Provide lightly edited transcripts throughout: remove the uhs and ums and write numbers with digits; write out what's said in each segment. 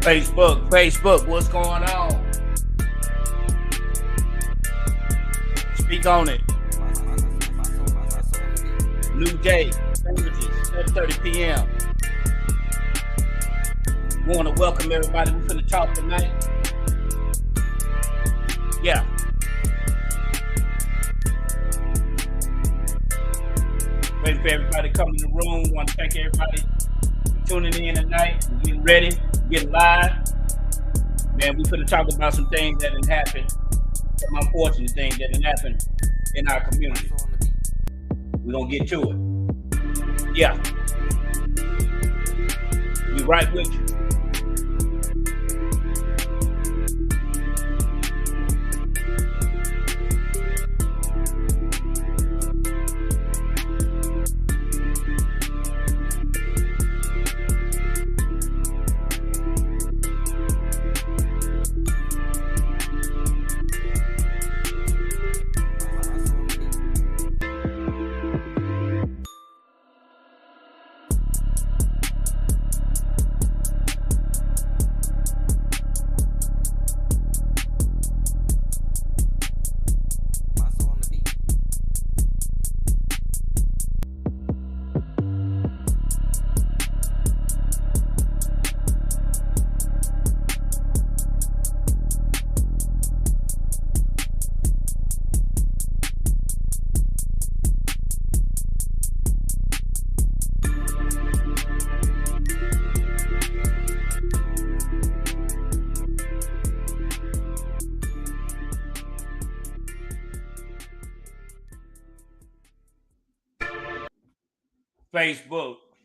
Facebook, what's going on? Speak on it. New day, Thursday, 7:30 p.m. We want to welcome everybody. We're finna talk tonight. Yeah. Waiting for everybody to come in the room. Want to thank everybody for tuning in tonight. We're getting ready, getting live. Man, we finna talk about some things that didn't happen. Some unfortunate things that didn't happen in our community. We're gonna get to it. Yeah. We right with you.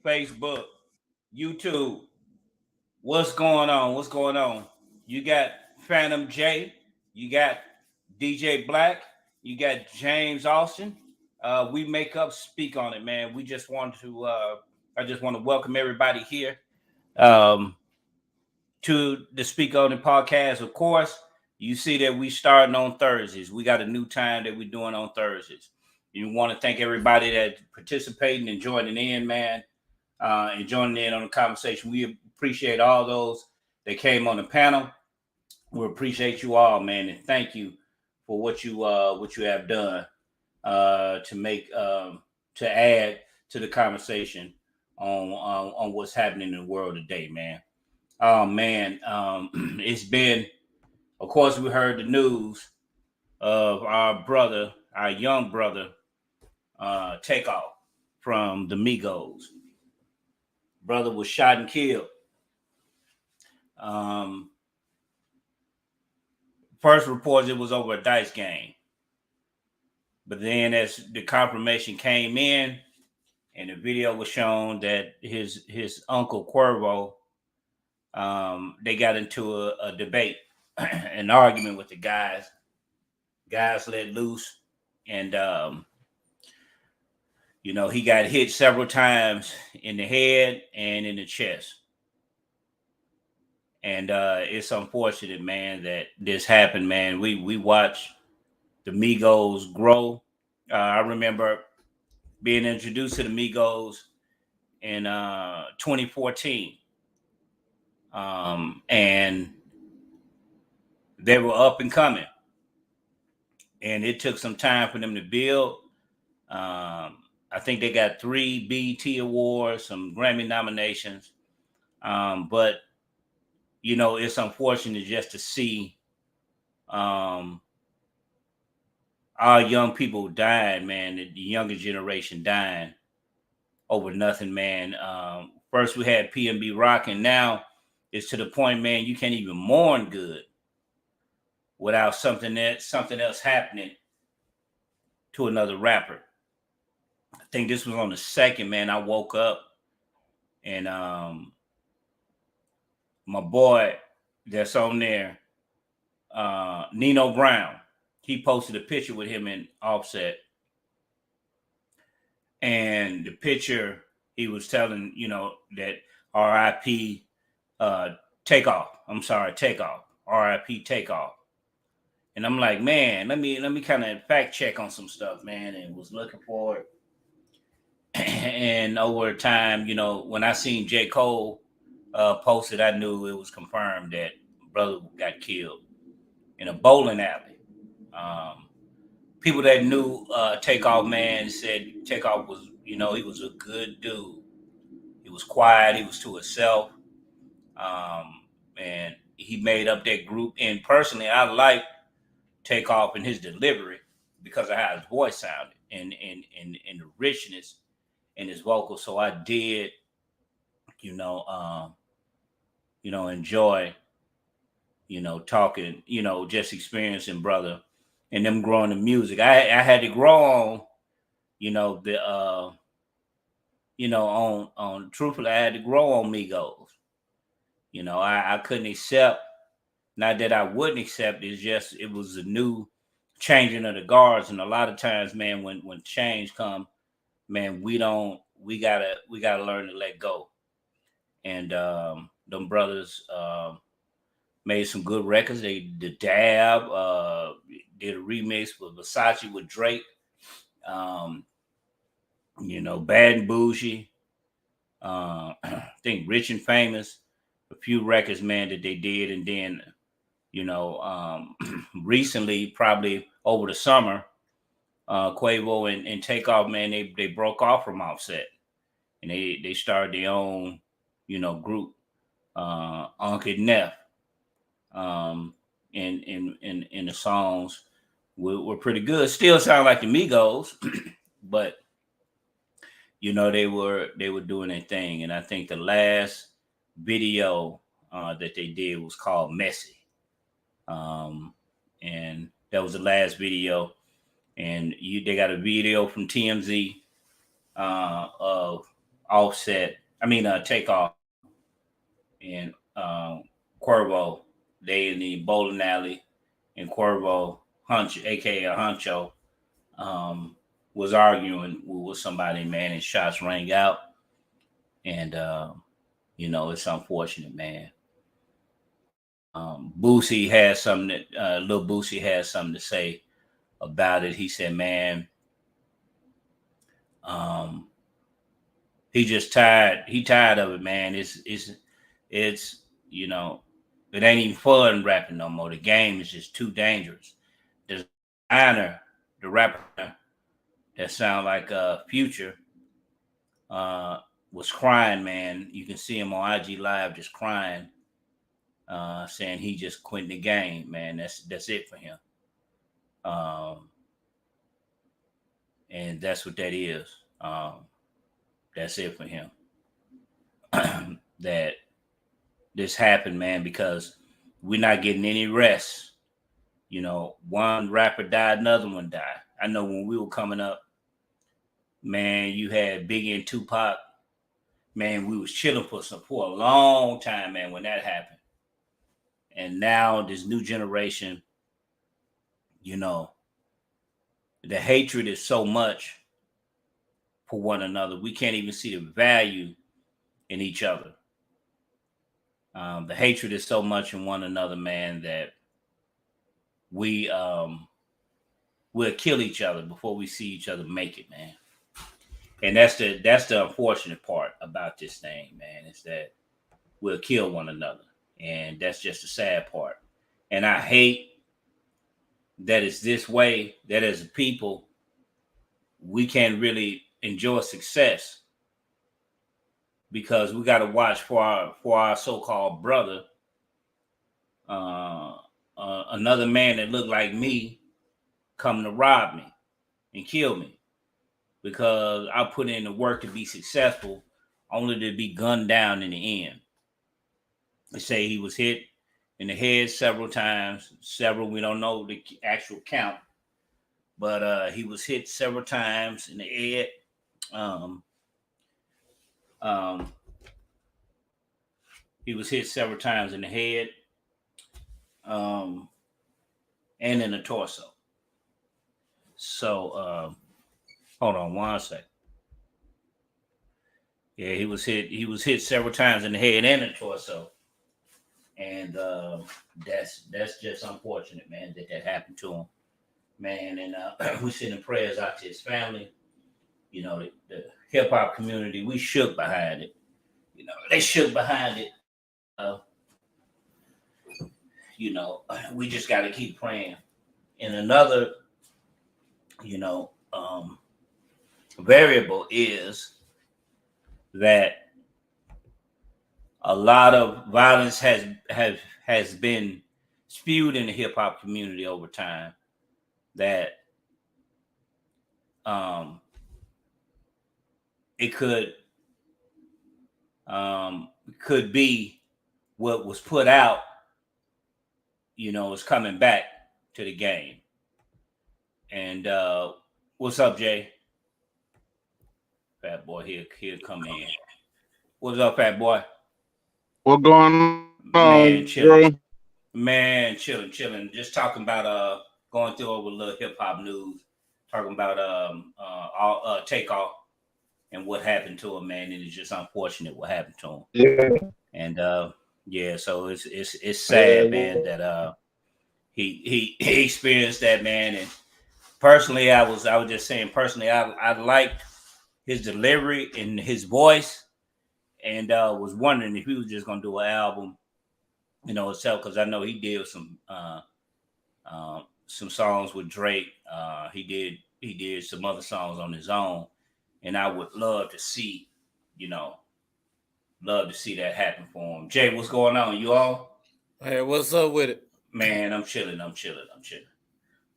Facebook, YouTube. What's going on? You got Phantom J, you got DJ Black, you got James Austin. We make up speak on it, man. We just want to I just want to welcome everybody here to the Speak On It podcast. Of course, you see that we starting on Thursdays. We got a new time that we're doing on Thursdays. You want to thank everybody that participating and joining in, man, and joining in on the conversation. We appreciate all those that came on the panel. We appreciate you all, man, and thank you for what you have done to make to add to the conversation on what's happening in the world today, man. Oh man, it's been. Of course, we heard the news of our young brother. Takeoff from the Migos. Brother was shot and killed. First reports it was over a dice game, but then as the confirmation came in and the video was shown that his uncle Cuervo, they got into a debate, an argument with the guys. Guys let loose and he got hit several times in the head and in the chest. And it's unfortunate, man, that this happened, man. We watched the Migos grow. I remember being introduced to the Migos in 2014. And they were up and coming. And it took some time for them to build. I think they got 3 BET awards, some Grammy nominations. But, it's unfortunate just to see our young people dying, man, the younger generation dying over nothing, man. First we had PNB rock, and now it's to the point, man, you can't even mourn good without something else happening to another rapper. I think this was on the 2nd, man. I woke up and my boy that's on there, Nino Brown, he posted a picture with him in Offset. And the picture, he was telling, that R.I.P. Takeoff. R.I.P. Takeoff. And I'm like, man, let me kind of fact check on some stuff, man, and was looking for it. And over time, when I seen J. Cole posted, I knew it was confirmed that brother got killed in a bowling alley. Um, People that knew Takeoff, man, said Takeoff was, he was a good dude. He was quiet. He was to himself. And he made up that group. And personally, I liked Takeoff and his delivery because of how his voice sounded and the richness in his vocals. So I did, you know, um, enjoy, talking, just experiencing brother and them growing the music. I had to grow on, the on truthfully, I had to grow on Migos. I couldn't accept, not that I wouldn't accept, it's just it was a new changing of the guards. And a lot of times, man, when change come, man, we gotta learn to let go. And them brothers made some good records. The Dab did a remix with Versace with Drake. Um, Bad and Bougie. I think Rich and Famous. A few records, man, that they did, and then recently, probably over the summer, Quavo and Takeoff, man, they broke off from Offset, and they started their own, group, Uncle Neff. Um, and the songs were pretty good. Still sound like the Migos, but they were doing their thing. And I think the last video that they did was called Messy. And that was the last video. And they got a video from TMZ of Offset. I mean, Takeoff and Cuervo. They in the bowling alley, and Cuervo, aka Huncho, was arguing with somebody, man, and shots rang out. And it's unfortunate, man. Boosie has something that Lil Boosie has something to say about it. He said, man, he just tired. He tired of it, man. It's it ain't even fun rapping no more. The game is just too dangerous. The designer, the rapper that sound like Future, was crying, man. You can see him on IG Live just crying, saying he just quitting the game, man. That's it for him. And that's what that is. That's it for him. That this happened, man, because we're not getting any rest. One rapper died, another one died. I know when we were coming up, man, you had Biggie and Tupac. Man, we was chilling for a long time, man, when that happened. And now this new generation, the hatred is so much for one another. We can't even see the value in each other. The hatred is so much in one another, man, that we'll kill each other before we see each other make it, man. And that's the unfortunate part about this thing, man, is that we'll kill one another. And that's just the sad part. And I hate that it's this way, that as a people, we can't really enjoy success because we got to watch for our so-called brother, another man that looked like me, come to rob me and kill me because I put in the work to be successful, only to be gunned down in the end. They say he was hit in the head several times. We don't know the actual count, but he was hit several times in the head. He was hit several times in the head, and in the torso. So, hold on one second. Yeah, he was hit. He was hit several times in the head and the torso, and that's just unfortunate, man, that happened to him, man. And we're sending prayers out to his family. The hip hop community, we shook behind it. They shook behind it. you know, we just got to keep praying. And another, you know, variable is that a lot of violence has been spewed in the hip hop community over time. That um, it could be what was put out, you know, is coming back to the game. And what's up, Jay? Fat boy, he'll come in. What's up, fat boy? What going on, Man, bro? chilling. Man, chilling. Just talking about going through over a little hip hop news. Talking about Takeoff and what happened to him, man. And it's just unfortunate what happened to him. Yeah, And yeah, so it's sad, yeah, man, that he experienced that, man. And personally, I was just saying personally, I liked his delivery and his voice, and was wondering if he was just gonna do an album, you know, itself, because I know he did some songs with Drake. He did some other songs on his own, and I would love to see, you know, love to see that happen for him. Jay, what's going on? You all? Hey, what's up with it? Man, I'm chilling.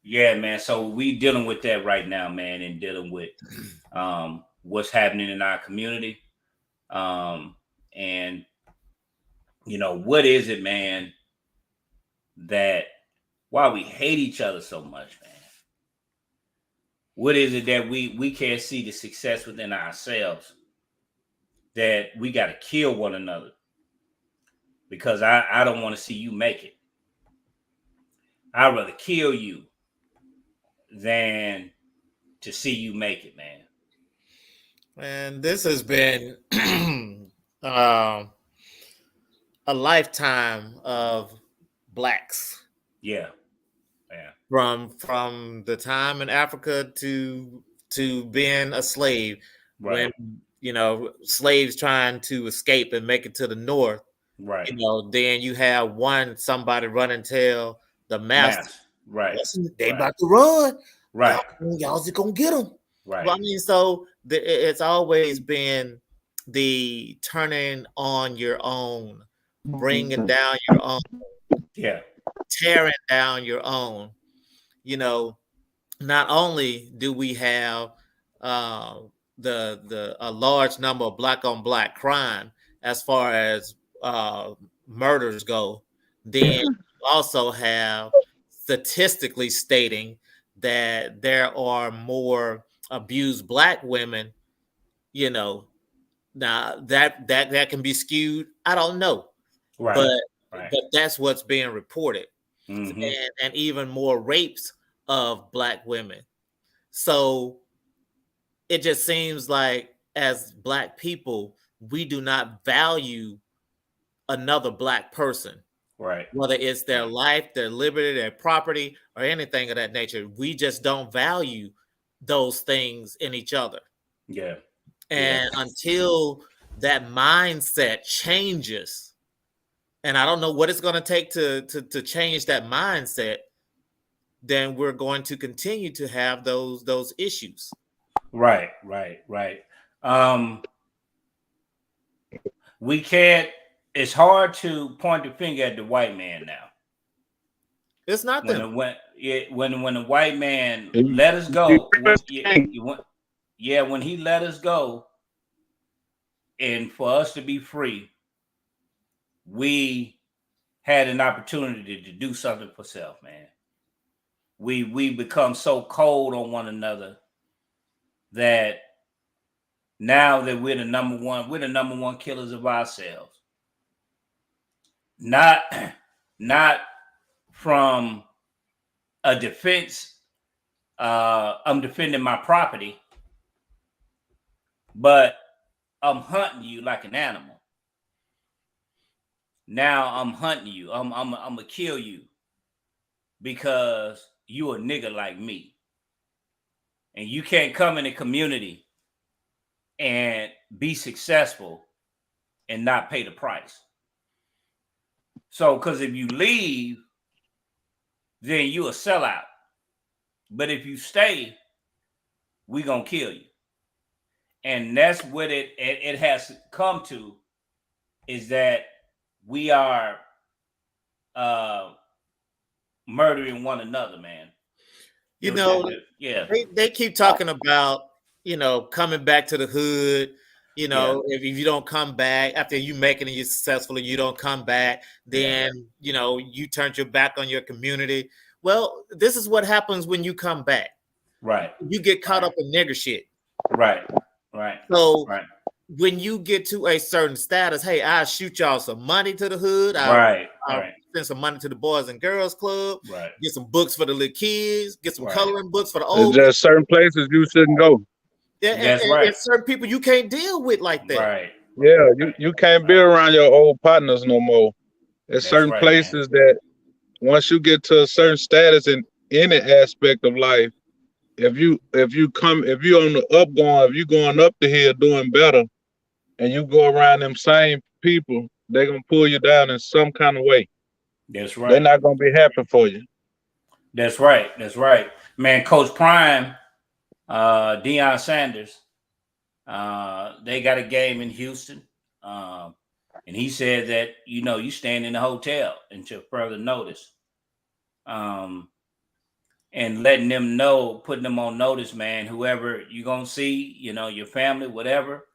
Yeah, man. So we dealing with that right now, man, and dealing with what's happening in our community. And you know, what is it, man, that why we hate each other so much, man? What is it that we can't see the success within ourselves, that we got to kill one another because I don't want to see you make it. I'd rather kill you than to see you make it, man. And this has been um, a lifetime of blacks Yeah, yeah, from the time in Africa to being a slave. right, When slaves trying to escape and make it to the north, right. then you have somebody run and tell the master, Mass, right, listen, they right, about to run. right, Y'all's gonna get them. right. Well, I mean, so it's always been the turning on your own, bringing down your own, Yeah, tearing down your own. You know, not only do we have uh, the a large number of black on black crime as far as murders go, then you also have statistically stating that there are more abused black women. You know, now that can be skewed. I don't know, right, but right. that's what's being reported, Mm-hmm. and even more rapes of black women. So it just seems like as black people, we do not value another black person, Right, whether it's their right. life, their liberty, their property, or anything of that nature. We just don't value those things in each other. Yeah, yeah. And until that mindset changes, and I don't know what it's going to take to change that mindset, then we're going to continue to have those issues. Right, right, right. Um, we can't. It's hard to point the finger at the white man now. It's not When them. the when the white man you, let us you go, can't. when he let us go, and for us to be free, we had an opportunity to do something for self, man. We become so cold on one another that now that we're the number one killers of ourselves. Not not from a defense. I'm defending my property, but I'm hunting you like an animal. Now I'm hunting you. I'm gonna kill you because you a nigga like me, and you can't come in the community and be successful and not pay the price. So, because if you leave, then you a sellout. But if you stay, we gonna kill you. And that's what it has come to, is that we are uh murdering one another, man. You know, Yeah. they keep talking about, coming back to the hood. Yeah. If you don't come back after you making it, you're successful, and you don't come back, Yeah. then you turned your back on your community. Well, this is what happens when you come back. Right. You get caught up in nigger shit. Right. Right. So Right. when you get to a certain status, hey, I'll shoot y'all some money to the hood. Right. I'll Right. send some money to the Boys and Girls Club. Right. Get some books for the little kids. Get some Right. coloring books for the There's old. just certain places you shouldn't go. That's right. And certain people you can't deal with like that. Right. Yeah, you can't be around your old partners no more. There's That's certain right, man. places that once you get to a certain status in any aspect of life, if you on the up going, if you going up the hill doing better, and you go around them same people, they're gonna pull you down in some kind of way. That's They're right. not gonna be happy for you. That's right. That's right. Man, Coach Prime, Deion Sanders, they got a game in Houston. And he said that, you stand in the hotel until further notice. And letting them know, putting them on notice, man, whoever you're going to see, your family, whatever,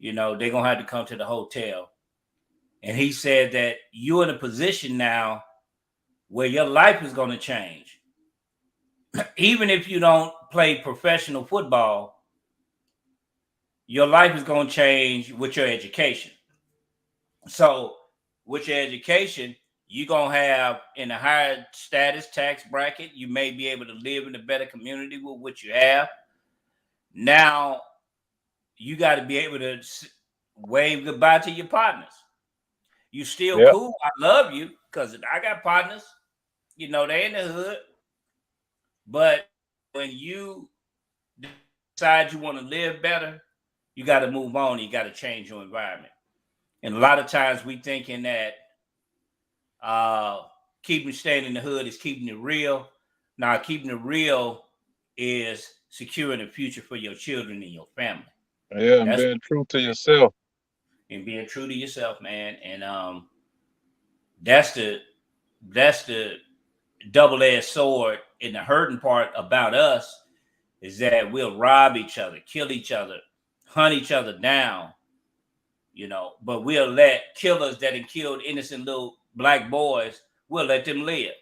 they're going to have to come to the hotel. And he said that you're in a position now where your life is going to change. Even if you don't play professional football, your life is going to change with your education. So with your education, you're going to have in a higher status tax bracket. You may be able to live in a better community with what you have. Now, you got to be able to wave goodbye to your partners. You still Yep. cool. I love you because I got partners. They in the hood. But when you decide you want to live better, you got to move on. You got to change your environment. And a lot of times we thinking that staying in the hood is keeping it real. Now, keeping it real is securing a future for your children and your family. Yeah, and That's being true to yourself. and being true to yourself, man. And that's the double-edged sword. And the hurting part about us is that we'll rob each other, kill each other, hunt each other down, but we'll let killers that have killed innocent little black boys, we'll let them live.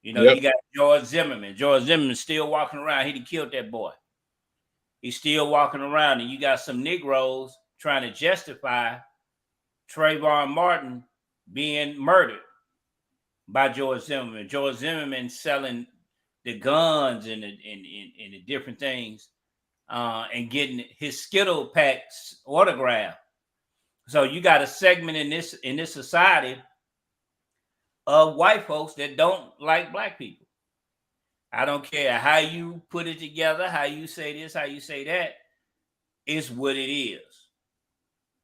Yep. You got George Zimmerman. George Zimmerman still walking around. He done killed that boy. He's still walking around, and you got some Negroes trying to justify Trayvon Martin being murdered by George Zimmerman. George Zimmerman selling the guns and the different things, and getting his Skittle packs autographed. So you got a segment in this society of white folks that don't like black people. I don't care how you put it together, how you say this, how you say that. It's what it is.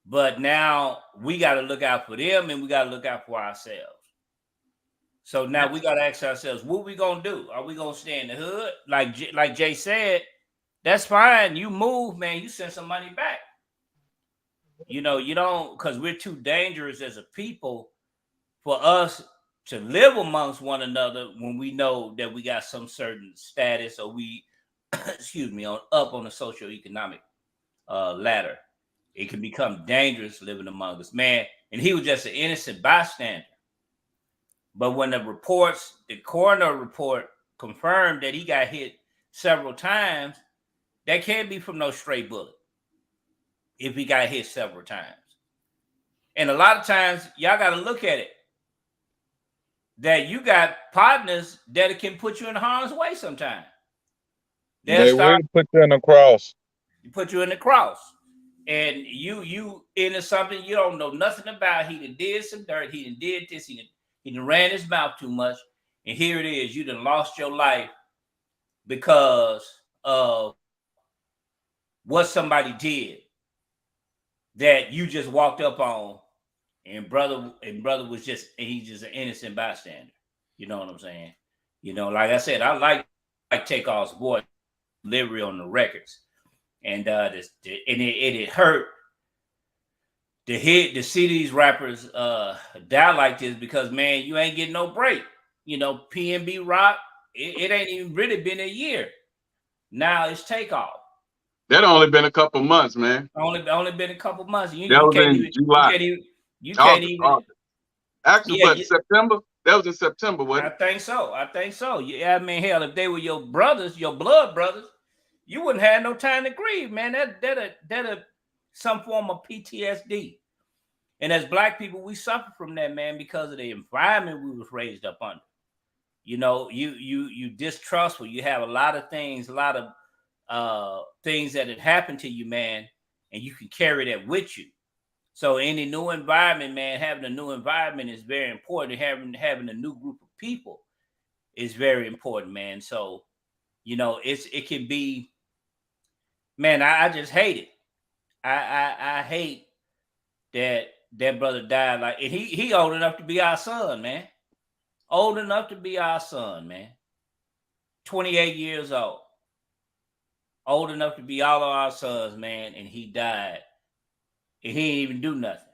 But now we got to look out for them, and we got to look out for ourselves. So now we got to ask ourselves, what we going to do? Are we going to stay in the hood? Like Jay said, that's fine. You move, man. You send some money back. You don't, because we're too dangerous as a people for us to live amongst one another when we know that we got some certain status, or we, excuse me, on the socioeconomic ladder. It can become dangerous living among us, man. And he was just an innocent bystander. But when the coroner report confirmed that he got hit several times, that can't be from no stray bullet if he got hit several times. And a lot of times, y'all got to look at it, that you got partners that can put you in harm's way sometimes. They will put you in a cross. Put you in the cross. And you into something you don't know nothing about. He done did some dirt. He done did this. He done ran his mouth too much. And here it is. You done lost your life because of what somebody did that you just walked up on and brother was he's just an innocent bystander. You know what I'm saying? You know, like I said, I like Takeoff's voice delivery on the records, and it hurt to see these rappers die like this because man, you ain't getting no break. You know, PNB Rock, it ain't even really been a year. Now it's Takeoff. That only been a couple months, man. Only been a couple months. That was in July. You can't even. Actually, Yeah, but September. That was in September, wasn't I think so. Yeah, I mean, hell, if they were your brothers, your blood brothers, you wouldn't have no time to grieve, man. That some form of PTSD. And as Black people, we suffer from that, man, because of the environment we was raised up under. You know, you distrustful. You have a lot of things that had happened to you, man, and you can carry that with you. So any new environment, man, having a new environment is very important. Having a new group of people is very important, man. So, you know, it can be, man, I just hate it. I hate that brother died like, and he old enough to be our son, man. Old enough to be our son, man. 28 years old. Old enough to be all of our sons, man, and he died. And he didn't even do nothing.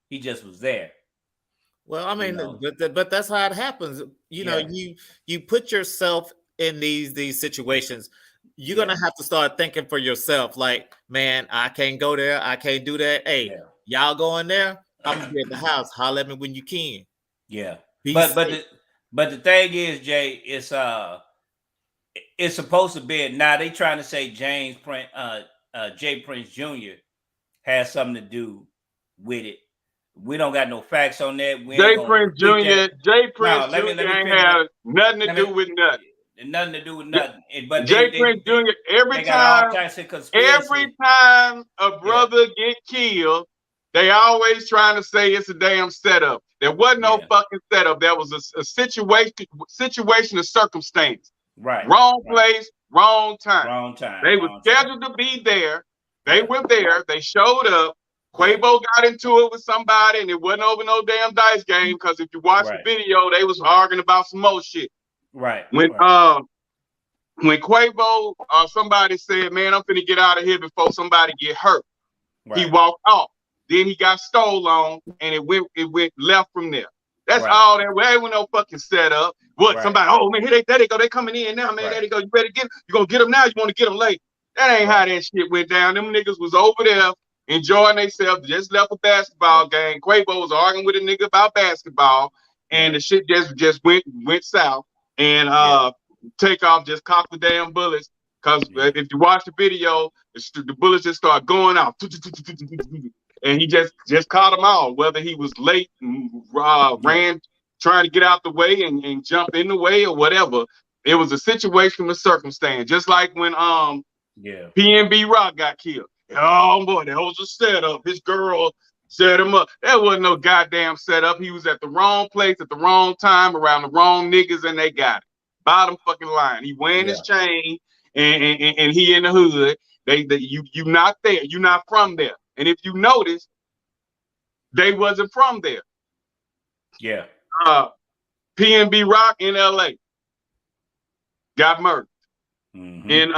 He just was there. Well, I mean, You know? but that's how it happens. You know, you put yourself in these situations. You're gonna have to start thinking for yourself. Like, man, I can't go there. I can't do that. Hey, y'all going there? I'm gonna be at the house. Holler at me when you can. Yeah, but the thing is, Jay, it's supposed to be. Now they trying to say Jay Prince Jr. has something to do with it. We don't got no facts on that. Jay Prince Jr. ain't have nothing to do with nothing. Nothing to do with nothing. But Jay Prince Jr. Every time a brother get killed, they always trying to say it's a damn setup. There wasn't no fucking setup. There was a situation of circumstance. Right. Wrong place, wrong time. Wrong time. They were scheduled to be there. They were there. They showed up. Quavo got into it with somebody, and it wasn't over no damn dice game. Because if you watch the video, they was arguing about some more shit. Right. When Quavo somebody said, "Man, I'm finna get out of here before somebody get hurt," he walked off. Then he got stole on, and it went left from there. That's all that. There ain't no fucking setup. What somebody? Oh man, there they go. They coming in now, man. There they go. You better get. You gonna get them now? You want to get them late? That ain't how that shit went down. Them niggas was over there enjoying themselves. Just left a basketball game. Quavo was arguing with a nigga about basketball, and the shit just went south. And Takeoff just cocked the damn bullets. Cause if you watch the video, the bullets just start going out. And he just caught them all, whether he was late and ran trying to get out the way and jump in the way or whatever. It was a situation with circumstance, just like when PNB Rock got killed. Oh boy, that was a setup. His girl set him up. That wasn't no goddamn setup. He was at the wrong place at the wrong time around the wrong niggas, and they got it. Bottom fucking line. He wearing his chain and he in the hood. You not there. You not from there. And if you notice, they wasn't from there. Yeah. PNB Rock in LA got murdered. Mm-hmm. In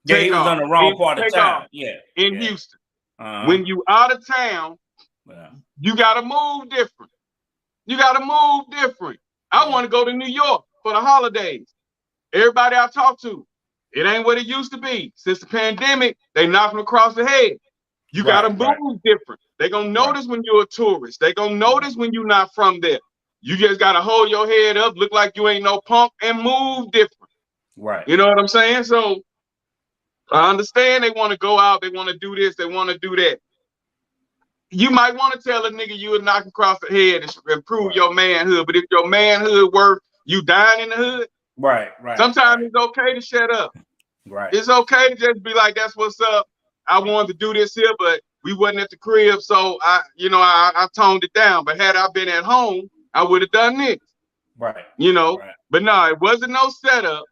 he was on the wrong part of town. In Houston. When you out of town, you gotta move different. I want to go to New York for the holidays. Everybody I talk to, it ain't what it used to be. Since the pandemic, they knocked them across the head. You gotta move different. They gonna notice when you're a tourist. They gonna notice when you're not from there. You just gotta hold your head up, look like you ain't no punk, and move different. Right. You know what I'm saying? So I understand they want to go out, they want to do this, they want to do that. You might want to tell a nigga you would knock across the head and prove your manhood, but if your manhood worth you dying in the hood, sometimes it's okay to shut up. Right. It's okay to just be like, that's what's up. I wanted to do this here, but we wasn't at the crib, so I toned it down. But had I been at home, I would have done this. Right. But no, it wasn't no setup.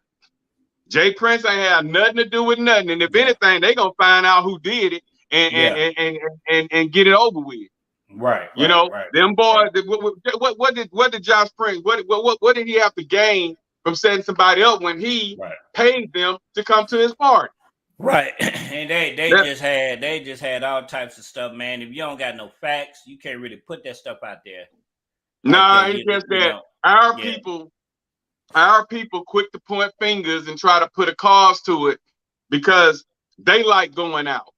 Jay Prince ain't had nothing to do with nothing. And if anything, they gonna find out who did it. and get it over with. Right. You know, them boys. What did Josh Prince? What did he have to gain from setting somebody up when he paid them to come to his party? Right, and they just had all types of stuff, man. If you don't got no facts, you can't really put that stuff out there. Nah, it's just that our people quick to point fingers and try to put a cause to it because they like going out.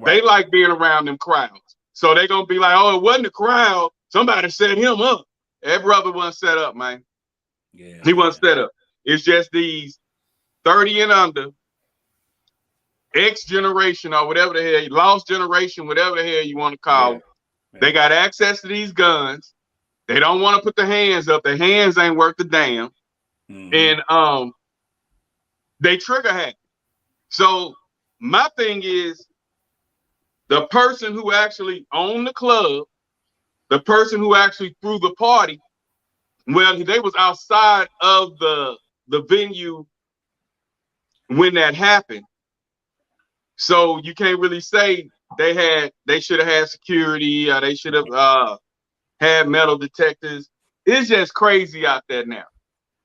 They like being around them crowds. So they're going to be like, oh, it wasn't the crowd. Somebody set him up. That brother wasn't set up, man. Yeah, he wasn't set up. It's just these 30 and under, X generation or whatever the hell, lost generation, whatever the hell you want to call it. They got access to these guns. They don't want to put their hands up. Their hands ain't worth a damn. And they trigger happy. So my thing is, the person who actually owned the club, the person who actually threw the party, well, they was outside of the venue when that happened. So you can't really say they should have had security or they should have had metal detectors. It's just crazy out there now.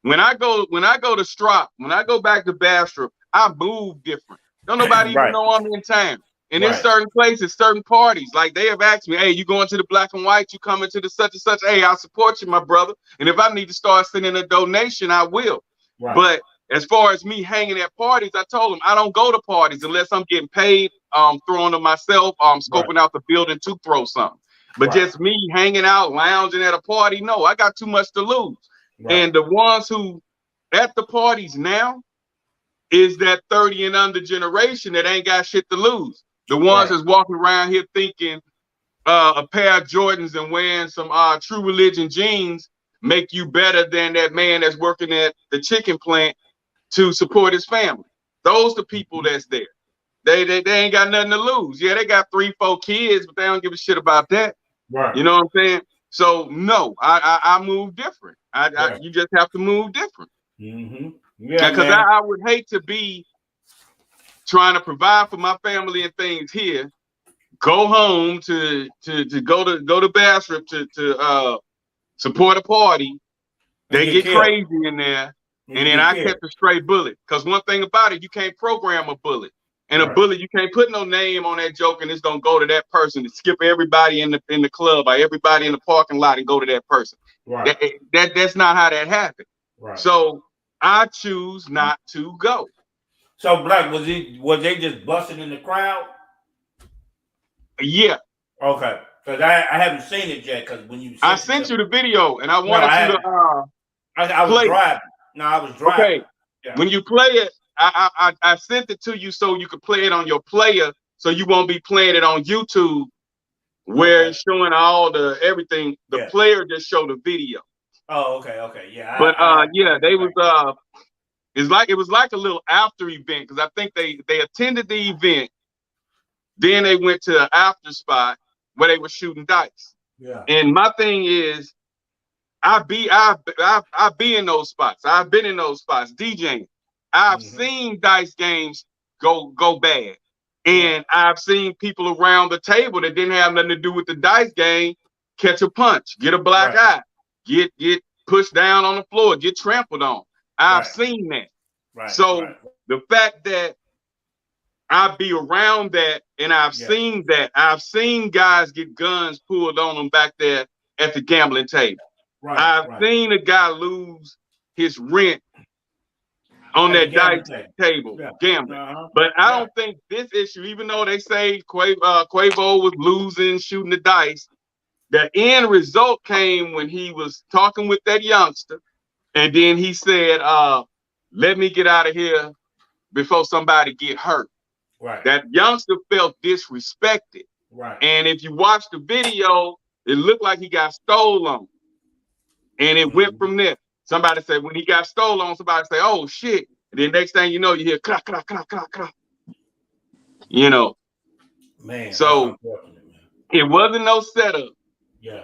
When I go to Strop, when I go back to Bastrop, I move different. Don't nobody even know I'm in town. And in certain places, certain parties, like they have asked me, hey, you going to the Black and White? You coming to the such and such? Hey, I support you, my brother. And if I need to start sending a donation, I will. But as far as me hanging at parties, I told them I don't go to parties unless I'm getting paid, throwing them myself, scoping out the building to throw something. But just me hanging out, lounging at a party, no, I got too much to lose. And the ones who at the parties now is that 30 and under generation that ain't got shit to lose. The ones that's walking around here thinking a pair of Jordans and wearing some True Religion jeans make you better than that man that's working at the chicken plant to support his family. Those the people that's there. They ain't got nothing to lose. Yeah, they got 3-4 kids, but they don't give a shit about that. You know what I'm saying? So no, I move different. You just have to move different. Because I would hate to be trying to provide for my family and things here, go home to go to Bastrop to support a party. They get crazy in there, and then I catch a stray bullet. Because one thing about it, you can't program a bullet. And a bullet, you can't put no name on that joke, and it's gonna go to that person. To skip everybody in the club or everybody in the parking lot and go to that person. That's not how that happened. So I choose not to go. So Black, was they just busting in the crowd? Yeah. Okay. Because I haven't seen it yet. Because when you sent you the video, and I wanted you to I was driving. No, I was driving. Okay. Yeah. When you play it, I sent it to you so you could play it on your player, so you won't be playing it on YouTube where it's showing all the everything. The player just showed the video. Oh, okay, yeah. But they was it was like a little after event, because I think they attended the event, then they went to an after spot where they were shooting dice. Yeah. And my thing is, I be in those spots. I've been in those spots DJing. I've seen dice games go bad. And I've seen people around the table that didn't have nothing to do with the dice game catch a punch, get a black eye, get pushed down on the floor, get trampled on. I've seen that. So the fact that I be around that, and I've seen that, I've seen guys get guns pulled on them back there at the gambling table. I've seen a guy lose his rent on that dice table gambling. But I don't think this issue, even though they say Quavo was losing, shooting the dice, the end result came when he was talking with that youngster, and then he said, let me get out of here before somebody get hurt. That youngster felt disrespected. And if you watch the video, it looked like he got stolen. And it went from there. Somebody said when he got stolen, somebody say, oh shit. And then next thing you know, you hear clap, clap, clap, clap, clap. You know. Man. So it wasn't no setup. Yeah.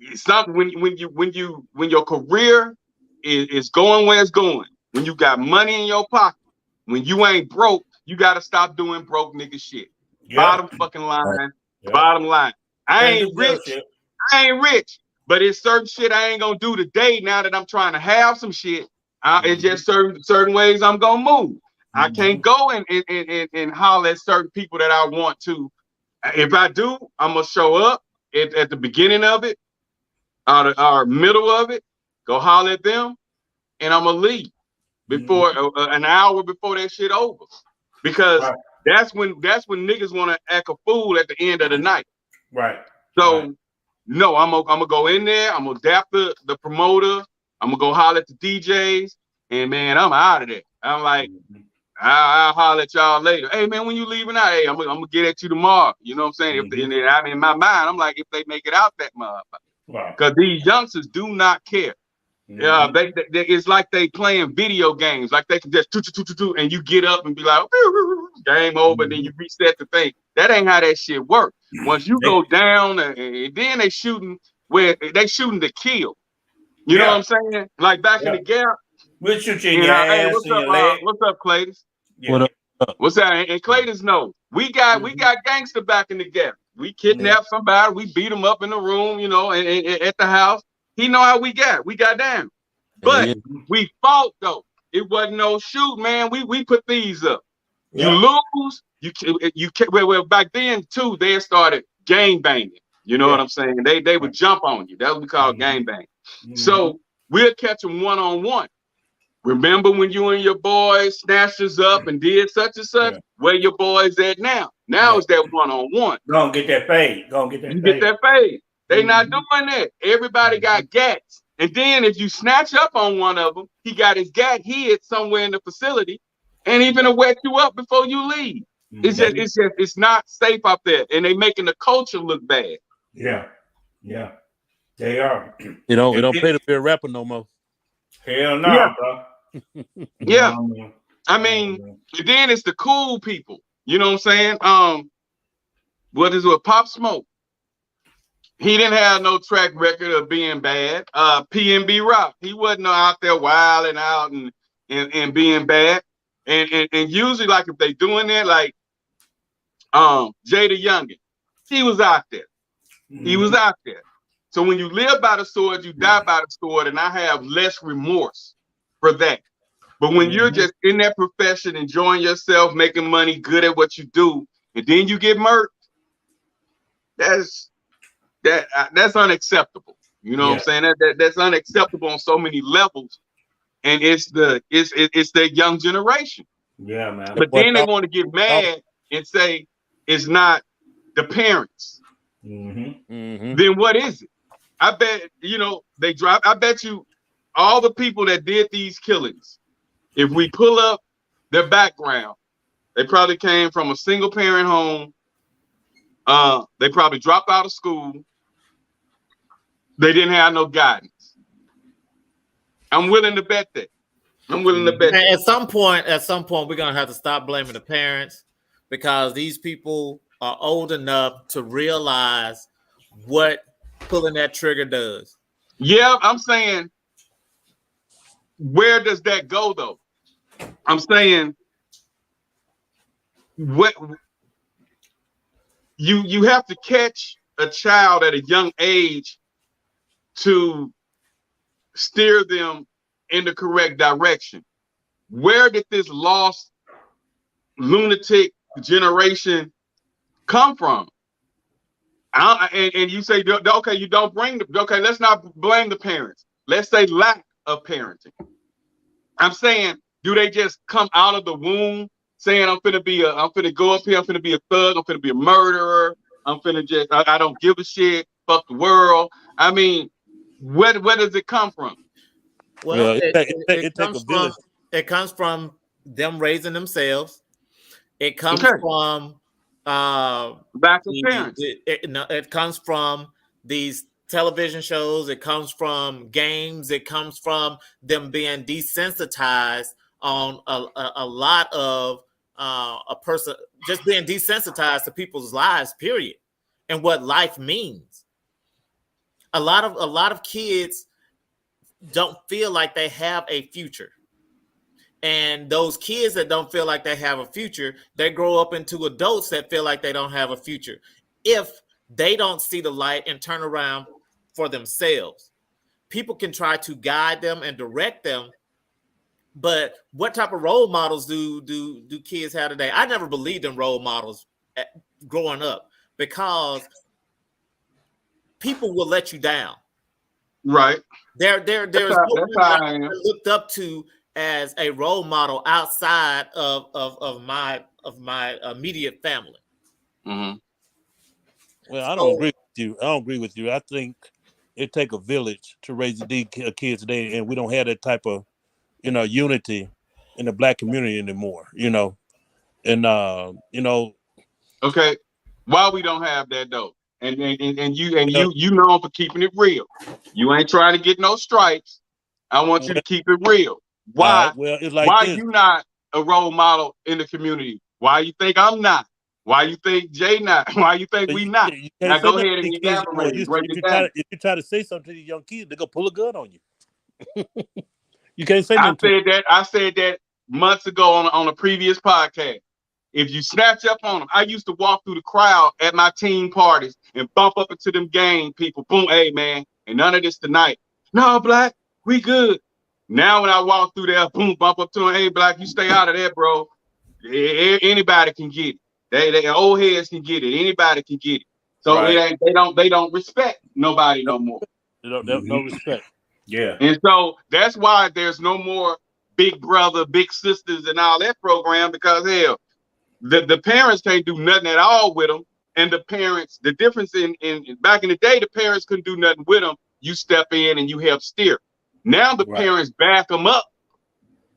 It's something when your career is going where it's going, when you got money in your pocket, when you ain't broke, you gotta stop doing broke nigga shit. Bottom fucking line. Bottom line. I ain't rich, but it's certain shit I ain't gonna do today. Now that I'm trying to have some shit, it's just certain ways I'm gonna move. I can't go and holler at certain people that I want to. If I do, I'm gonna show up at the beginning of it, or middle of it, go holler at them, and I'm gonna leave before an hour before that shit over, because that's when niggas want to act a fool at the end of the night. Right. So no, I'm gonna go in there. I'm gonna dap the promoter. I'm gonna go holler at the DJs, and man, I'm out of there. I'm like, I'll holler at y'all later. Hey man, when you leaving out? Hey, I'm gonna get at you tomorrow. You know what I'm saying? In my mind, I'm like, if they make it out that motherfucker, because these youngsters do not care. Yeah, it's like they playing video games. Like they can just and you get up and be like, game over. Then you reset the thing. That ain't how that shit works. Once you go down, and then they shooting to kill. You know what I'm saying? Like back in the gap. We'll shoot you in your ass, hey, what's up, Claytus? What up? What's that? And Claytus know we got gangster back in the gap. We kidnapped somebody. We beat him up in the room. You know, and at the house. He know how we got down. But we fought though. It wasn't no shoot, man. We put these up. You lose, you well back then too, they started gang banging. You know what I'm saying? They would jump on you. That's what we call gang bang. So we'll catch them one-on-one. Remember when you and your boys snatched us up and did such and such? Where your boys at now? Now it's that one-on-one. Go get that fade. Get that fade. They not doing that. Everybody got gats. And then if you snatch up on one of them, he got his gat hid somewhere in the facility, and he gonna wet you up before you leave. It's not safe up there, and they making the culture look bad. Yeah, they are. It don't pay to be a rapper no more. Hell no, bro. I mean, then it's the cool people. You know what I'm saying? What is it? Pop Smoke. He didn't have no track record of being bad. PNB Rock, he wasn't out there wilding out and being bad. And usually, like if they doing that, like Jaydayoungan, he was out there. He was out there. So when you live by the sword, you die by the sword, and I have less remorse for that. But when you're just in that profession, enjoying yourself, making money, good at what you do, and then you get murked, that's unacceptable. You know what I'm saying? That's unacceptable on so many levels, and it's that young generation. Yeah, man. But then they want to get mad and say it's not the parents. Then what is it? I bet I bet you all the people that did these killings, if we pull up their background, they probably came from a single parent home. They probably dropped out of school. They didn't have no guidance. I'm willing to bet that. At some point, we're gonna have to stop blaming the parents, because these people are old enough to realize what pulling that trigger does. Yeah, I'm saying, where does that go though? I'm saying, what you have to catch a child at a young age to steer them in the correct direction. Where did this lost lunatic generation come from? And you say, okay, you don't bring okay, let's not blame the parents. Let's say lack of parenting. I'm saying, do they just come out of the womb saying, I'm finna go up here, I'm finna be a thug, I'm finna be a murderer, I'm finna just, I don't give a shit, fuck the world. I mean, where does it come from? Well, it comes from them raising themselves. It comes from back to parents. It comes from these television shows. It comes from games. It comes from them being desensitized on a lot of a person just being desensitized to people's lives, period, and what life means. A lot of kids don't feel like they have a future. And those kids that don't feel like they have a future, they grow up into adults that feel like they don't have a future if they don't see the light and turn around for themselves. People can try to guide them and direct them, but what type of role models do kids have today? I never believed in role models growing up because people will let you down. Right. There's that's how I am. looked up to as a role model outside of my immediate family. Mm-hmm. Well, I don't agree with you. I don't agree with you. I think it take a village to raise these kids today, and we don't have that type of, unity in the Black community anymore. And Okay, why we don't have that though? And you known for keeping it real. You ain't trying to get no stripes. I want you to keep it real. Why? Right, well, it's like why this. You not a role model in the community? Why you think I'm not? Why you think Jay not? Why you think we not? Now go ahead and elaborate. If you try to say something to these young kids, they're gonna pull a gun on you. You can't say I nothing. I said that months ago on a previous podcast. If you snatch up on them, I used to walk through the crowd at my team parties and bump up into them gang people. Boom, hey man, and none of this tonight. No, Black, we good. Now when I walk through there, boom, bump up to them. Hey, Black, you stay out of there, bro. Anybody can get it. They old heads can get it. Anybody can get it. So right. They don't respect nobody no more. They don't no respect. Yeah. And so that's why there's no more big brother, big sisters, and all that program, because hell, the parents can't do nothing at all with them. And the parents, the difference in back in the day, the parents couldn't do nothing with them. You step in and you help steer. Now the parents back them up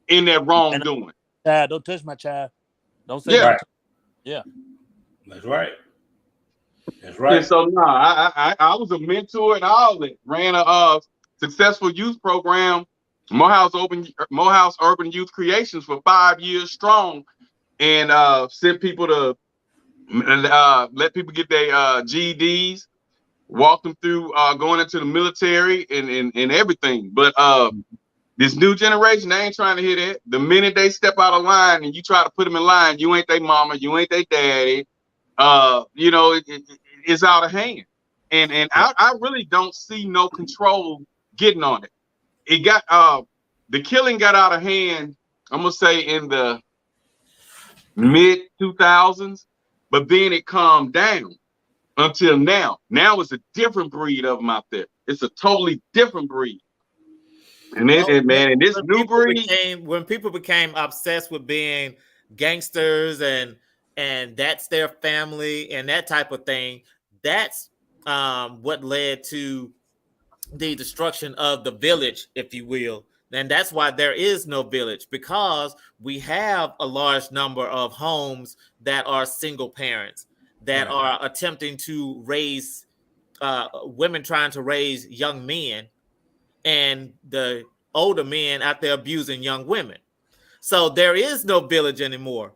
in that wrongdoing. Child, don't touch my child. Don't say that. Yeah. That's right. That's right. And so no, I was a mentor and all that. Ran a successful youth program, Morehouse Urban Youth Creations, for 5 years strong, and sent people to let people get their GEDs, walk them through going into the military and everything. But this new generation, they ain't trying to hear that. The minute they step out of line and you try to put them in line, you ain't their mama, you ain't their daddy. It's out of hand. And I really don't see no control getting on it. It got the killing got out of hand, I'm gonna say in the mid 2000s, but then it calmed down until now. Now it's a different breed of them out there. It's a totally different breed. And this new breed, when people became obsessed with being gangsters and that's their family and that type of thing, that's what led to the destruction of the village, if you will. And that's why there is no village, because we have a large number of homes that are single parents that are attempting to raise women, trying to raise young men, and the older men out there abusing young women. So there is no village anymore.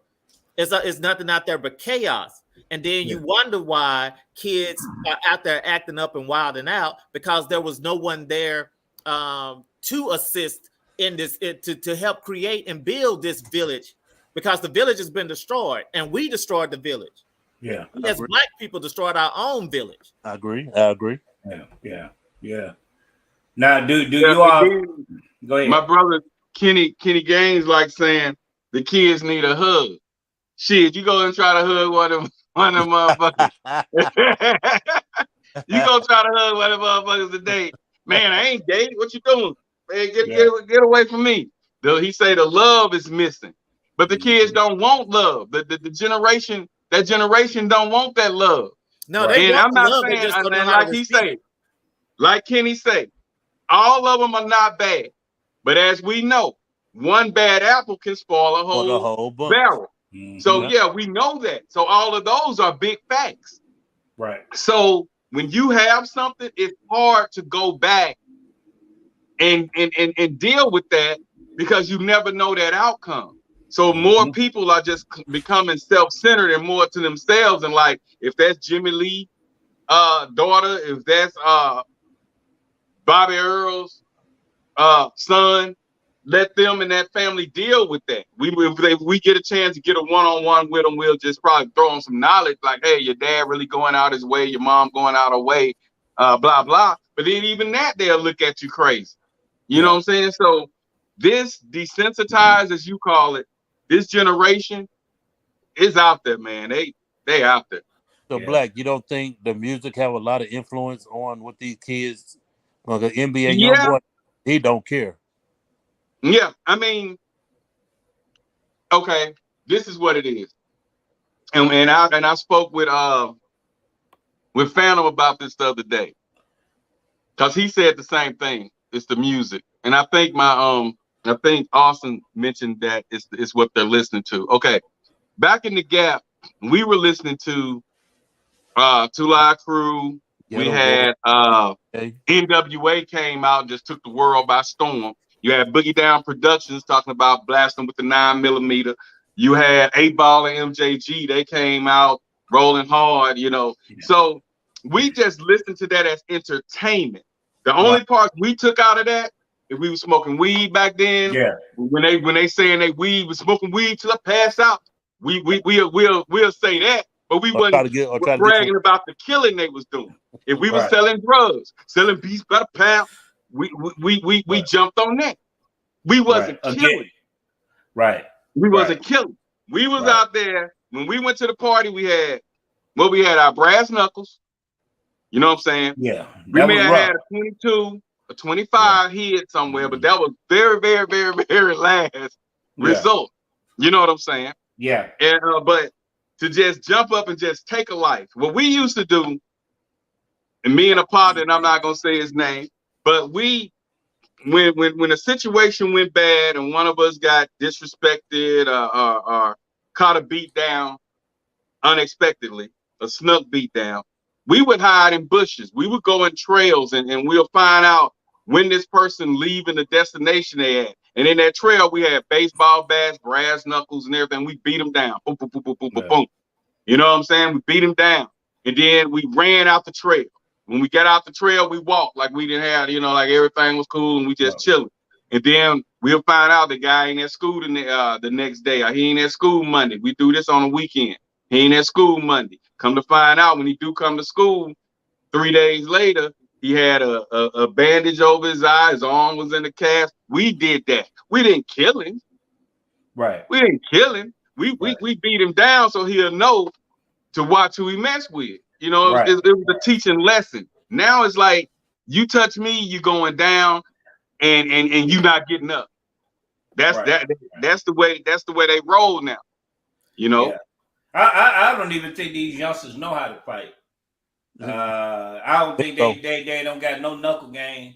It's nothing out there but chaos. And then you wonder why kids are out there acting up and wilding out, because there was no one there to assist in this, to help create and build this village, because the village has been destroyed and we destroyed the village. Yeah. We as Black people destroyed our own village. I agree. Yeah. Now, do you all go ahead? My brother Kenny Gaines like saying the kids need a hug. Shit, you go and try to hug one of them motherfuckers. You go try to hug one of them motherfuckers today. Man, I ain't gay. What you doing? Man, get away from me. He say the love is missing. But the kids don't want love. The generation, that generation don't want that love. No, they and want I'm not love, saying, just don't know and how like to he say, like Kenny say, all of them are not bad. But as we know, one bad apple can spoil a whole barrel. Mm-hmm. So yeah, we know that. So all of those are big facts. Right. So when you have something, it's hard to go back and deal with that, because you never know that outcome. So more people are just becoming self-centered and more to themselves. And like, if that's Jimmy Lee daughter, if that's Bobby Earl's son, let them and that family deal with that. If we get a chance to get a one-on-one with them, we'll just probably throw them some knowledge, like, hey, your dad really going out his way, your mom going out her way, blah, blah. But then even that, they'll look at you crazy. You know what I'm saying? So this desensitized, as you call it, this generation is out there, man. They out there. So Black, you don't think the music have a lot of influence on what these kids, like the NBA young boy, he don't care. Yeah, I mean, okay, this is what it is. And I spoke with Phantom about this the other day. Because he said the same thing. It's the music. And I think I think Austin mentioned that it's what they're listening to. Okay. Back in the Gap, we were listening to Two Live Crew. We had NWA came out and just took the world by storm. You had Boogie Down Productions talking about blasting with the 9mm. You had 8Ball and MJG. They came out rolling hard, you know. So we just listened to that as entertainment. The only part we took out of that, if we were smoking weed back then, when they saying they weed was smoking weed till I pass out, we'll say that. But we wasn't bragging about the killing they was doing. If we were selling drugs, selling beats by the pound, we jumped on that. We wasn't killing. We wasn't killing. We was out there. When we went to the party, we had our brass knuckles. You know what I'm saying? Yeah. We may have had a 22, a 25 hit somewhere, but that was very, very, very, very last result. You know what I'm saying? Yeah. And but to just jump up and just take a life. What we used to do, and me and a partner, and I'm not gonna say his name, but when a situation went bad and one of us got disrespected or caught a beat down unexpectedly, a snuck beat down, we would hide in bushes. We would go in trails and we'll find out when this person leaving the destination they at. And in that trail, we had baseball bats, brass knuckles, and everything. We beat them down. Boom, boom, boom, boom, boom, boom, boom. You know what I'm saying? We beat them down. And then we ran out the trail. When we got out the trail, we walked like we didn't have, like everything was cool and we just chilling. And then we'll find out the guy ain't at school the next day, or he ain't at school Monday. We do this on the weekend. He ain't at school Monday. Come to find out, when he do come to school, 3 days later, he had a bandage over his eye. His arm was in the cast. We did that. We didn't kill him. Right. We didn't kill him. We beat him down so he'll know to watch who he mess with. It was a teaching lesson. Now it's like, you touch me, you going down, and you not getting up. That's the way they roll now. Yeah. I don't even think these youngsters know how to fight. I don't think they don't got no knuckle game.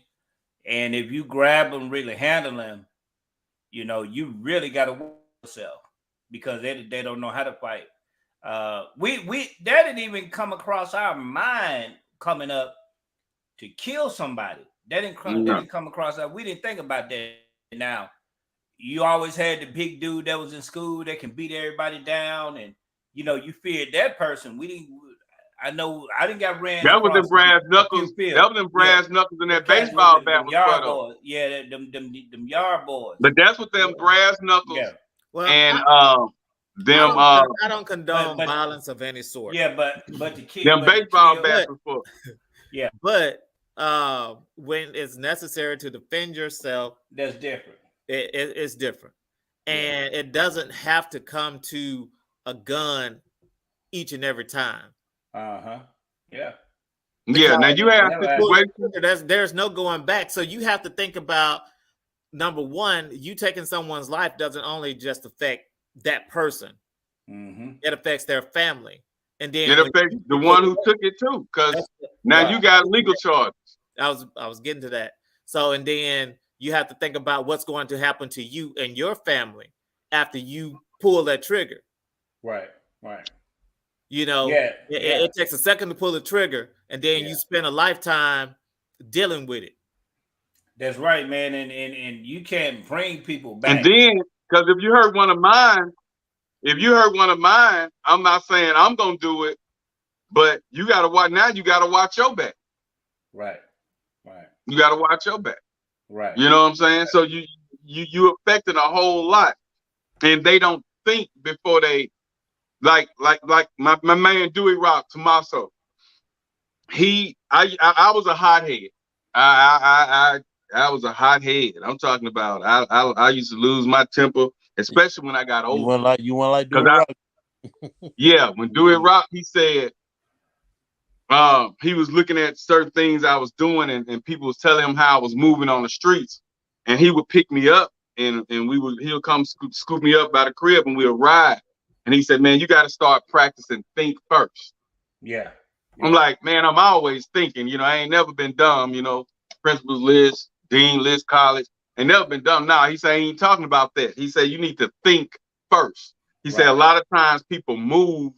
And if you grab them, really handle them, you really got to work yourself, because they don't know how to fight. That didn't even come across our mind coming up to kill somebody. That didn't come across our. We didn't think about that. Now, you always had the big dude that was in school that can beat everybody down, and you feared that person. We didn't. I know I didn't got ran. That was them brass knuckles. That was them brass knuckles in that baseball bat was yard boys. Yeah, them yard boys. But that's what them brass knuckles. Yeah. Well, and I don't condone violence of any sort. Yeah, but the kids. Them baseball bats before. Yeah, but when it's necessary to defend yourself, that's different. It's different, and it doesn't have to come to a gun each and every time. Yeah. Yeah. Now you have situations. There's no going back. So you have to think about, number one, you taking someone's life doesn't only just affect that person. It affects their family, and then it affects the one who took it too, because now you got legal charges. I was getting to that. So, and then you have to think about what's going to happen to you and your family after you pull that trigger. Right. It takes a second to pull the trigger, and then you spend a lifetime dealing with it. That's right, man. And you can't bring people back. And then, because if you heard one of mine, I'm not saying I'm gonna do it, but you gotta watch. Now you gotta watch your back. Right. You gotta watch your back. Right. You know what I'm saying? So you affecting a whole lot, and they don't think before they like my man Dewey Rock Tommaso. I was a hothead. I was a hothead. I'm talking about I used to lose my temper, especially when I got older. You want like Dewey Rock? Yeah, when Dewey Rock, he said he was looking at certain things I was doing, and people was telling him how I was moving on the streets, and he would pick me up, and he'll come scoop me up by the crib, and we'll ride. And he said, man, you got to start practicing think first. Yeah. I'm like, man, I'm always thinking, I ain't never been dumb, principal's list, dean list, college, ain't never been dumb. Nah, he said, he ain't talking about that. He said, you need to think first. He said, a lot of times people move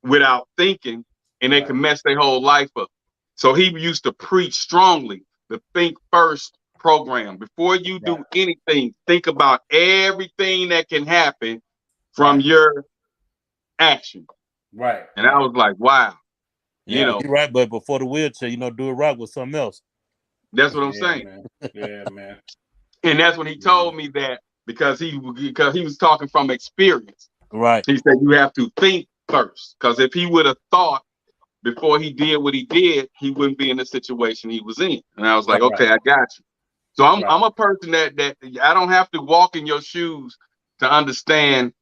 without thinking, and they can mess their whole life up. So he used to preach strongly the think first program. Before you do anything, think about everything that can happen from your action. Right. And I was like, wow. You're right, but before the wheelchair, Dewey Rock was something else. That's what I'm saying. Man. Yeah, man. And that's when he told me that because he was talking from experience. Right. He said you have to think first, because if he would have thought before he did what he did, he wouldn't be in the situation he was in. And I was like, okay, I got you. So I'm a person that I don't have to walk in your shoes to understand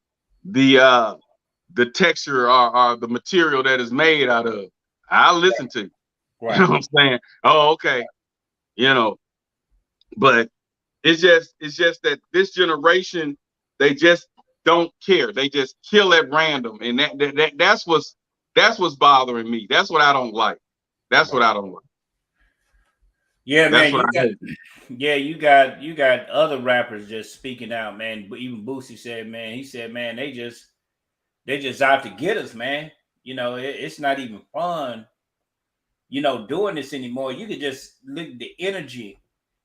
the texture or the material that is made out of. I'll listen to you. Right. You know what I'm saying? Oh, okay. But it's just that this generation, they just don't care. They just kill at random. And that's what's bothering me. That's what I don't like. That's what I don't like. Yeah, that's man. You got other rappers just speaking out, man. But even Boosie said, man, they just out to get us, man. It's not even fun, doing this anymore. You could just look at the energy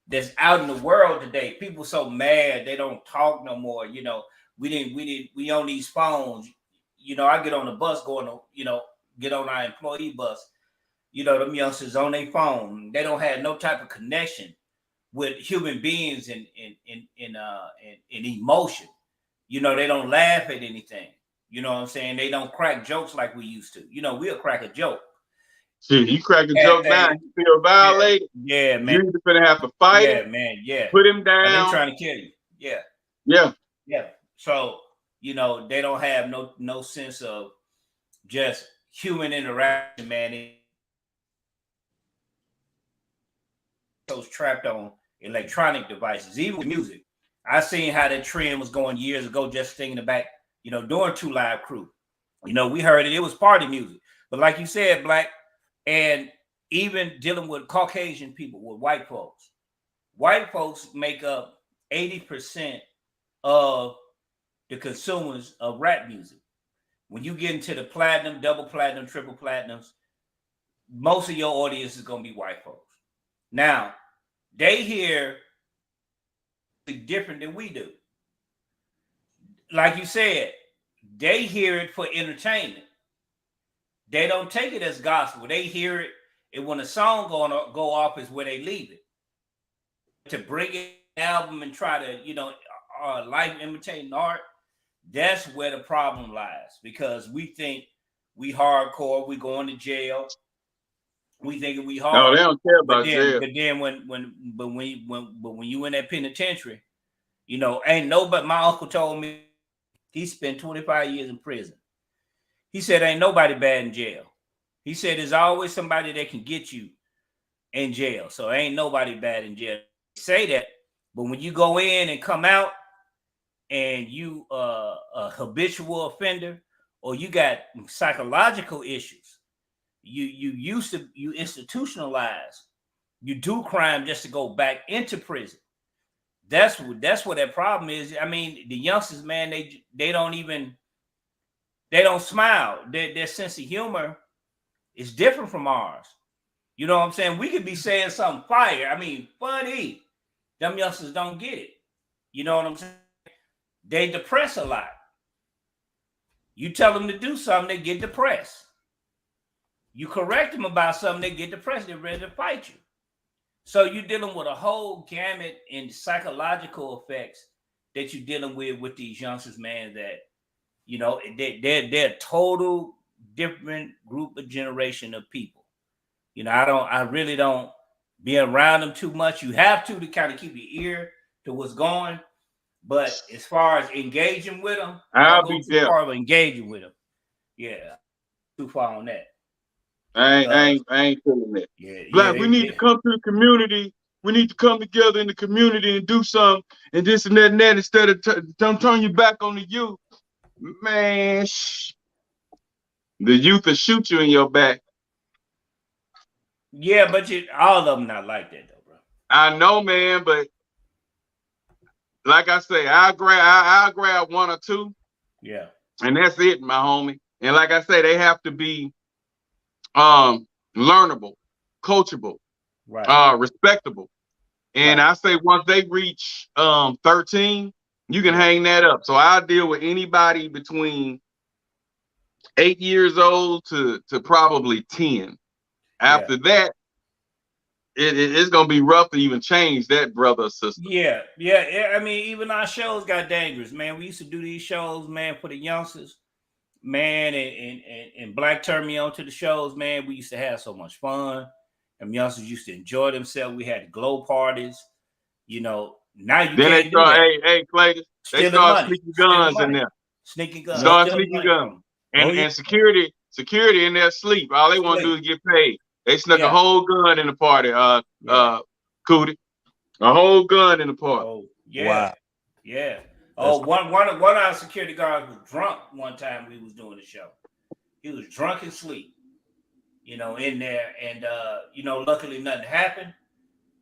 that's out in the world today. People so mad they don't talk no more. We on these phones. I get on the bus going to, get on our employee bus. Them youngsters on their phone. They don't have no type of connection with human beings and emotion. They don't laugh at anything. You know what I'm saying? They don't crack jokes like we used to. We'll crack a joke. See, you crack a joke now, you feel violated. Yeah, man. You're gonna have to fight him. Man. Yeah. Put him down. They're trying to kill you. Yeah. Yeah. So, they don't have no sense of just human interaction, man. Those trapped on electronic devices, even with music. I seen how that trend was going years ago, just thinking about, during 2 Live Crew. We heard it was party music. But like you said, Black, and even dealing with Caucasian people, with white folks make up 80% of the consumers of rap music. When you get into the platinum, double platinum, triple platinums, most of your audience is going to be white folks. Now, they hear different than we do. Like you said, they hear it for entertainment. They don't take it as gospel. They hear it, and when a song go off is where they leave it. To bring in an album and try to, life imitating art, that's where the problem lies. Because we think we hardcore, we going to jail. We thinking we hard. No, they don't care about jail. But then when you in that penitentiary, ain't nobody. My uncle told me he spent 25 years in prison. He said ain't nobody bad in jail. He said there's always somebody that can get you in jail. So ain't nobody bad in jail. Say that, but when you go in and come out and you a habitual offender or you got psychological issues, you institutionalize, you do crime just to go back into prison. That's what that problem is. I mean, the youngsters, man, they don't smile. Their sense of humor is different from ours. You know what I'm saying? We could be saying something fire. I mean, funny. Them youngsters don't get it. You know what I'm saying? They depress a lot. You tell them to do something, they get depressed. You correct them about something, they get depressed. They're ready to fight you. So you're dealing with a whole gamut in psychological effects that you're dealing with these youngsters, man. That they're a total different group of generation of people. I really don't be around them too much. You have to kind of keep your ear to what's going. But as far as engaging with them, I'll don't go be too there. far of engaging with them. Yeah, too far on that. I ain't feeling that. Yeah, Black, we need to come to the community. We need to come together in the community and do something and this and that and that instead of don't turn your back on the youth. Man, the youth will shoot you in your back. Yeah, but all of them not like that though, bro. I know, man, but like I say, I'll grab one or two. Yeah. And that's it, my homie. And like I say, they have to be learnable, coachable, right, respectable. And right. I say once they reach 13, you can hang that up. So I deal with anybody between 8 years old to probably 10. After that, it's gonna be rough to even change that, brother or sister. Yeah. I mean, even our shows got dangerous, man. We used to do these shows, man, for the youngsters, man, and Black turned me on to the shows, man. We used to have so much fun. And youngsters used to enjoy themselves. We had glow parties, Now you Then they can't do start, that. hey, Clayton, they Stealing start money. sneaking guns in there. Sneaking guns. Start Stealing sneaking money guns. from And security in their sleep. All they want to do is get paid. They snuck a whole gun in the party, Cootie. A whole gun in the party. Oh, yeah. Wow. Yeah. Oh, one of our security guards was drunk one time we was doing the show. He was drunk and sleep, in there. And luckily nothing happened.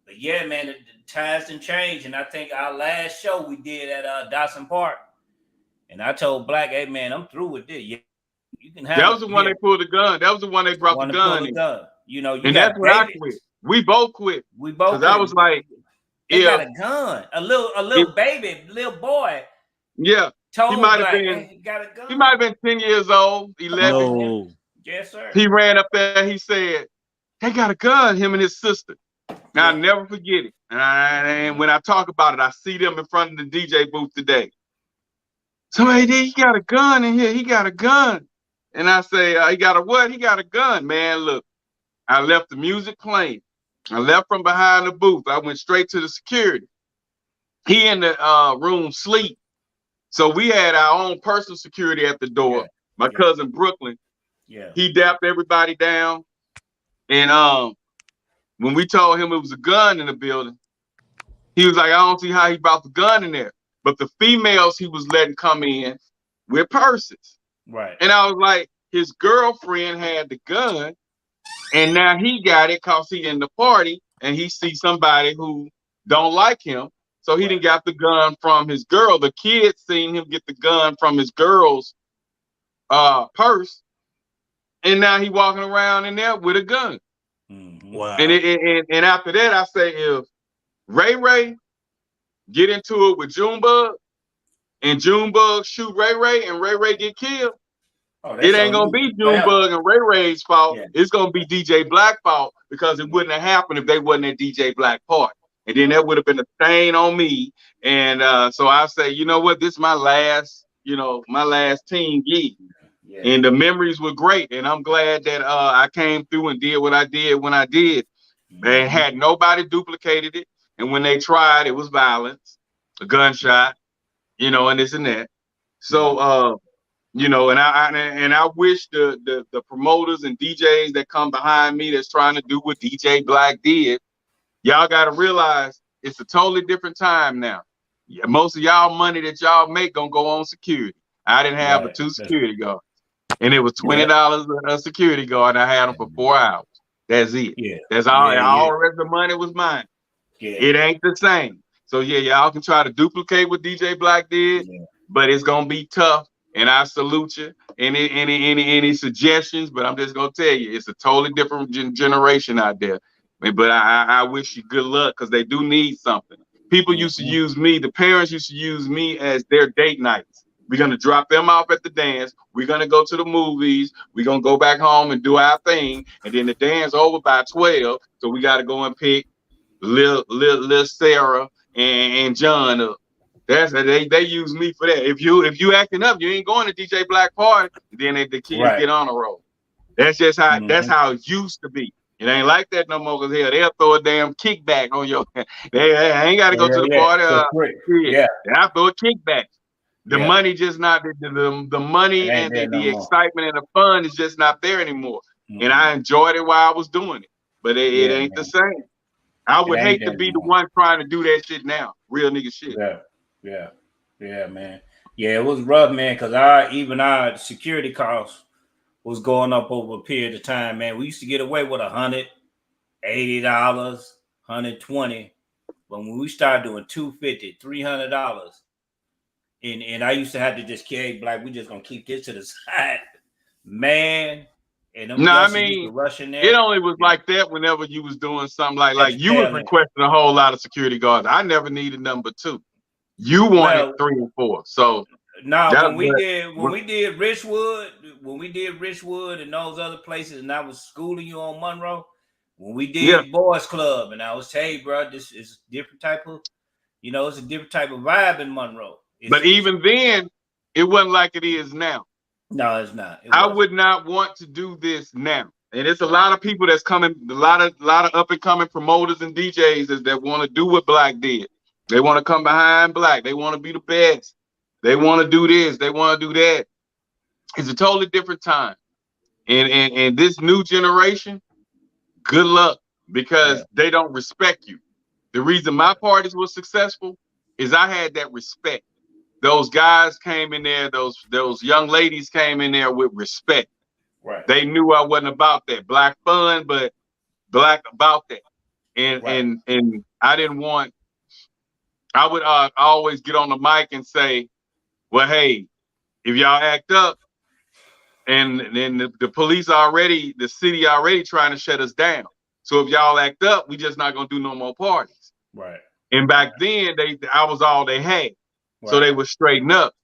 But yeah, man, the times didn't change. And I think our last show we did at Dawson Park. And I told Black, hey man, I'm through with this. Yeah, you can have that was the one they pulled the gun. That was the one they brought the gun in. And that's when I quit. We both quit. Because I was like, they got a gun. A little baby, little boy. Yeah. He might have been. He got a gun. He might have been 10 years old, 11. No. Yes, sir. He ran up there. He said, "They got a gun." Him and his sister. Now I'll never forget it. And when I talk about it, I see them in front of the DJ booth today. Somebody, he got a gun in here. He got a gun. And I say, he got a what? He got a gun. Man, look, I left the music playing. I left from behind the booth. I went straight to the security. He in the room sleep. So we had our own personal security at the door. Yeah. My cousin Brooklyn. Yeah. He dapped everybody down. And when we told him it was a gun in the building, he was like, I don't see how he brought the gun in there. But the females he was letting come in with purses. Right. And I was like, his girlfriend had the gun, and now he got it because he in the party and he sees somebody who don't like him. So he didn't got the gun from his girl. The kids seen him get the gun from his girl's purse. And now he walking around in there with a gun. Mm-hmm. Wow. And after that, I say, if Ray get into it with Junebug and Junebug shoot Ray and Ray get killed, it ain't gonna be Junebug and Ray's fault. Yeah. It's gonna be DJ Black's fault because it wouldn't have happened if they wasn't at DJ Black party. And then that would have been a stain on me. And so I say, you know what? This is my last, my last team gig. Yeah. And the memories were great. And I'm glad that I came through and did what I did when I did. Mm-hmm. And had nobody duplicated it. And when they tried, it was violence, a gunshot, and this and that. So, and I wish the promoters and DJs that come behind me that's trying to do what DJ Black did, y'all got to realize it's a totally different time now. Yeah, most of y'all money that y'all make gonna go on security. I didn't have but 2 security guards, and it was $20 a security guard. I had them for 4 hours. That's it. Yeah, that's all. All the rest of the money was mine. Yeah. It ain't the same. So y'all can try to duplicate what DJ Black did, but it's gonna be tough. And I salute you. Any suggestions? But I'm just gonna tell you, it's a totally different generation out there. But I wish you good luck because they do need something. People used to use me. The parents used to use me as their date nights. We're gonna drop them off at the dance. We're gonna go to the movies. We're gonna go back home and do our thing. And then the dance over by 12. So we got to go and pick Lil Sarah and John up. They use me for that. If you acting up, you ain't going to DJ Black party. Then the kids get on the road. That's just how that's how it used to be. It ain't like that no more. Cause hell, they'll throw a damn kickback on your. They ain't got to go to the party. I throw a kickback. The money just not the money and the excitement and the fun is just not there anymore. And I enjoyed it while I was doing it, but it ain't the same. I would hate to be the one trying to do that shit now. Real nigga shit. Yeah, man. Yeah, it was rough, man, because our security costs was going up over a period of time, man. We used to get away with $180, $120, but when we started doing $250, $300, and I used to have to just carry Black, we just gonna keep this to the side, man. And I mean, it only was like that whenever you was doing something like you was requesting a whole lot of security guards. I never needed number 2. You wanted 3 and 4. So when we did Richwood and those other places, and I was schooling you on Monroe, when we did Boys Club, and I was hey, bro, this is a different type of, it's a different type of vibe in Monroe. But even then, it wasn't like it is now. No, it's not. I would not want to do this now. And it's a lot of people that's coming, a lot of up and coming promoters and DJs that want to do what Black did. They want to come behind Black. They want to be the best. They want to do this. They want to do that. It's a totally different time. And this new generation, good luck, because they don't respect you. The reason my parties were successful is I had that respect. Those guys came in there, those young ladies came in there with respect. Right. They knew I wasn't about that Black fun, but Black about that. And I didn't want, I would always get on the mic and say, well, hey, if y'all act up, and then the police the city already trying to shut us down. So if y'all act up, we just not gonna do no more parties. Right. And back then, I was all they had. Right. So they would straighten up.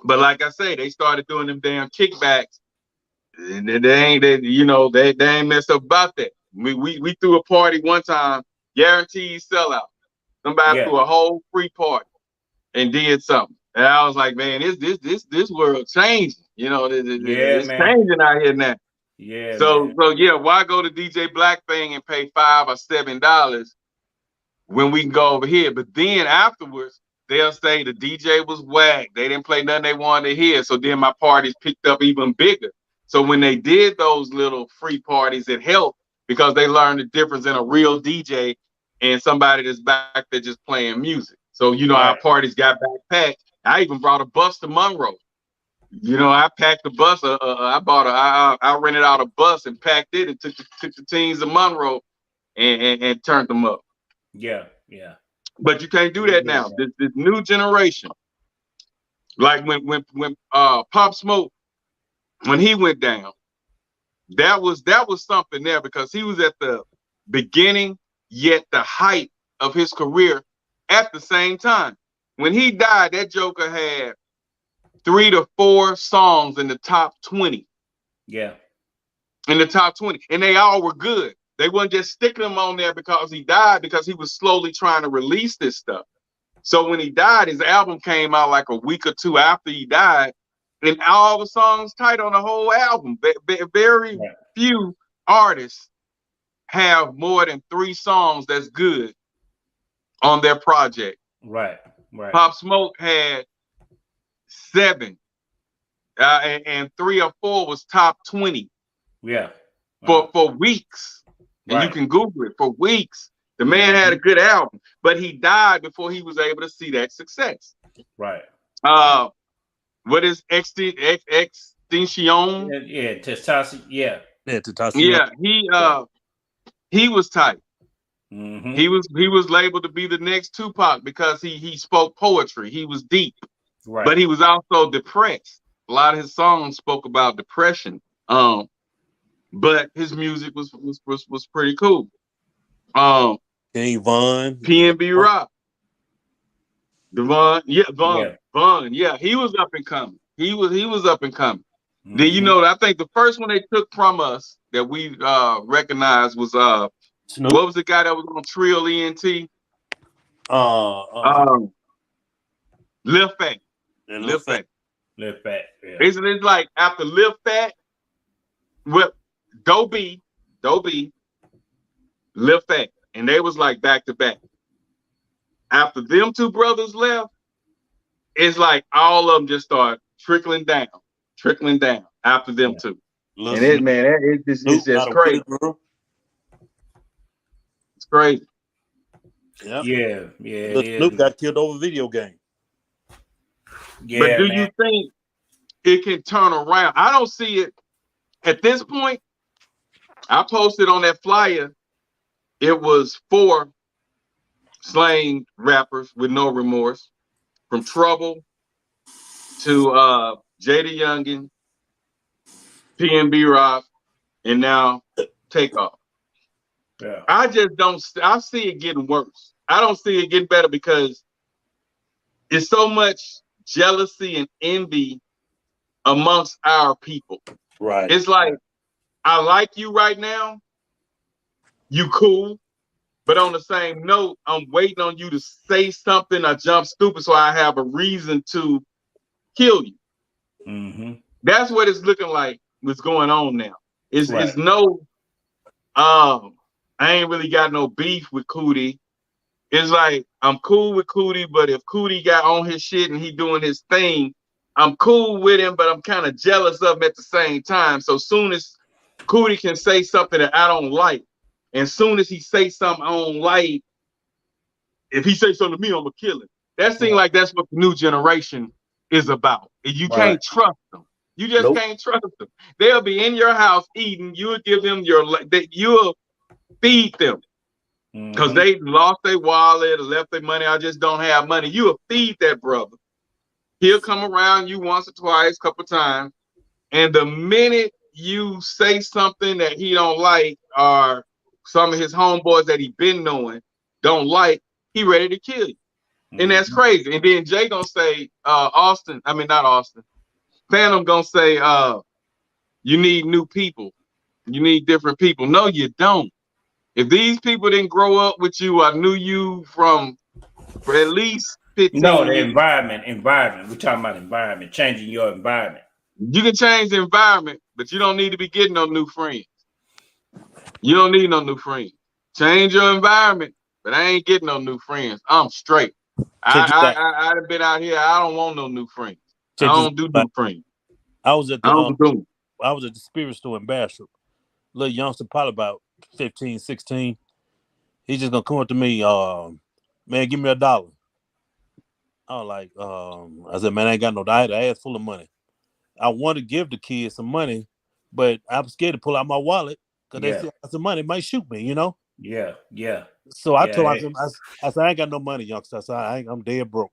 But like I say, they started doing them damn kickbacks. And they ain't messed up about that. We threw a party one time, guaranteed sellout. Somebody threw a whole free party and did something. And I was like, man, this world changing. It's changing out here now. Yeah. So why go to DJ Black thing and pay $5 or $7 when we can go over here? But then afterwards, they'll say the DJ was whack. They didn't play nothing they wanted to hear. So then my parties picked up even bigger. So when they did those little free parties, it helped because they learned the difference in a real DJ and somebody that's back there just playing music. So, our parties got backpacked. I even brought a bus to Monroe. I packed the bus. I rented out a bus and packed it and took the teens to Monroe and turned them up. Yeah. But you can't do that now. This new generation, like when Pop Smoke, when he went down, that was something there because he was at the beginning, yet the height of his career at the same time. When he died, that Joker had 3 to 4 songs in the top 20. Yeah. In the top 20. And they all were good. They weren't just sticking him on there because he died, because he was slowly trying to release this stuff. So when he died, his album came out like a week or 2 after he died, and all the songs tight on the whole album. Very few artists have more than 3 songs that's good on their project. Right. Pop Smoke had 7, and 3 or 4 was top 20. Yeah. For weeks. And you can Google it, for weeks. The man had a good album, but he died before he was able to see that success. Right. What is Extinction? Yeah, Testacion. Yeah. Yeah, he was tight. Mm-hmm. He was labeled to be the next Tupac because he spoke poetry. He was deep. Right. But he was also depressed. A lot of his songs spoke about depression. But his music was pretty cool. PNB Rock. Devon, Vaughn, he was up and coming. He was up and coming. Mm-hmm. Then I think the first one they took from us that we recognized was Snoop. What was the guy that was on Trill ENT? Lil Fat. Lil Fat. Lil Fat. Yeah. It's like after Lil Fat, with Dobie, Lil Fat, and they was like back to back. After them two brothers left, it's like all of them just start trickling down after them two. And it's just crazy. It's crazy. Yeah. Snoop got killed over a video game. Yeah, but do you think it can turn around? I don't see it at this point. I posted on that flyer. It was 4 slain rappers with no remorse, from Trouble to Jaydayoungan, PNB Rock, and now Takeoff. Yeah. I just don't. I see it getting worse. I don't see it getting better because it's so much jealousy and envy amongst our people. Right. It's like, I like you right now. You cool. But on the same note, I'm waiting on you to say something or jump stupid so I have a reason to kill you. Mm-hmm. That's what it's looking like what's going on now. It's no, I ain't really got no beef with Cootie. It's like, I'm cool with Cootie, but if Cootie got on his shit and he doing his thing, I'm cool with him, but I'm kind of jealous of him at the same time. So soon as Cootie can say something that I don't like, and soon as he say something I don't like, if he say something to me, I'm gonna kill him. That seems like that's what the new generation is about. You can't trust them. You just can't trust them. They'll be in your house eating. You'll give them you'll feed them because they lost their wallet or left their money. I just don't have money. You'll feed that brother. He'll come around you once or twice, couple times, and the minute you say something that he don't like, or some of his homeboys that he been knowing don't like, he ready to kill you. And that's crazy. And then Jay gonna say, not Austin. Phantom gonna say, you need new people. You need different people. No, you don't. If these people didn't grow up with you, I knew you for at least 15 No, the years. environment. We're talking about environment, changing your environment. You can change the environment, but you don't need to be getting no new friends. You don't need no new friends. Change your environment, but I ain't getting no new friends. I'm straight. I've been out here. I don't want no new friends. I don't do new friends. I was at the Spirit store in Bastrop. Little youngster, probably about 15, 16. He's just gonna come up to me, man, give me $1. I was like, I said, man, I ain't got no diet. I ass full of money. I want to give the kids some money, but I'm scared to pull out my wallet because they say some money might shoot me, you know? Yeah. So I told him, I said, I ain't got no money, youngster. I said, I'm dead broke.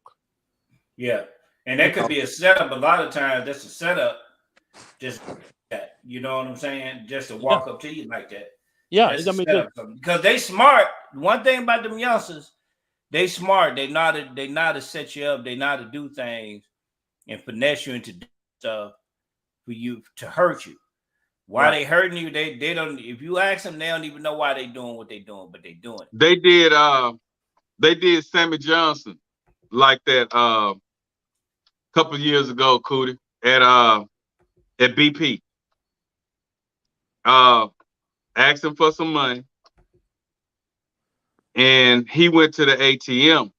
Yeah. And that could be a setup. A lot of times that's a setup. Just that, you know what I'm saying? Just to walk up to you like that. Yeah. Because they smart. One thing about them youngsters, they smart. They know how to set you up. They know how to do things and finesse you into stuff for you to hurt you. Why they hurting you? They don't. If you ask them, they don't even know why they doing what they doing, but they doing it. They did Sammy Johnson like that couple of years ago, Cootie, at BP. Asked him for some money, and he went to the ATM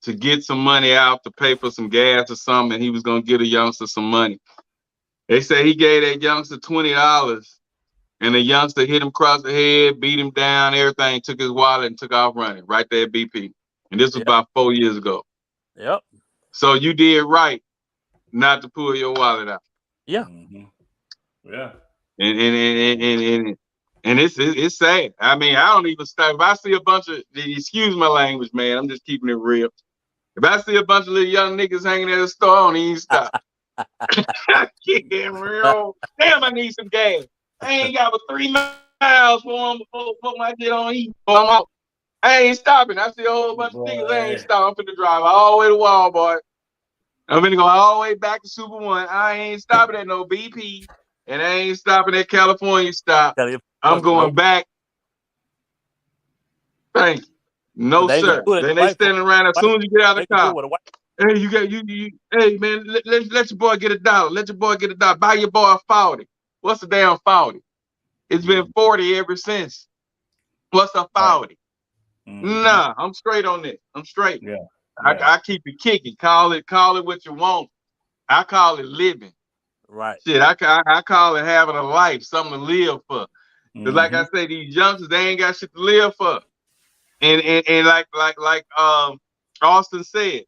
to get some money out to pay for some gas or something, and he was gonna get a youngster some money. They say he gave that youngster $20, and the youngster hit him across the head, beat him down, everything, took his wallet and took off running right there at BP. And this was about 4 years ago. Yep. So you did right not to pull your wallet out. Yeah. Yeah. And it's sad. I mean, I don't even stop. If I see a bunch of, excuse my language, man, I'm just keeping it real. If I see a bunch of little young niggas hanging at a store, I don't even stop. Real. Damn, I need some gas. I ain't got but 3 miles before I get on E. I'm out. I ain't stopping. I see a whole bunch of niggas. I ain't stopping. I'm finna drive all the way to Walmart. I'm finna go all the way back to Super One. I ain't stopping at no BP, and I ain't stopping at California stop. I'm going back Thank you. No, sir. Then they standing around as soon as you get out of the car. Hey, you got you. Hey, man, let your boy get $1. Let your boy get $1. Buy your boy a 40. What's the damn 40? It's been 40 ever since. What's a 40? Nah, I'm straight on this. I'm straight. Yeah. I keep it kicking. Call it what you want. I call it living. Right. Shit, I call it having a life, something to live for. Cause like I say, these youngsters, they ain't got shit to live for. And like Austin said,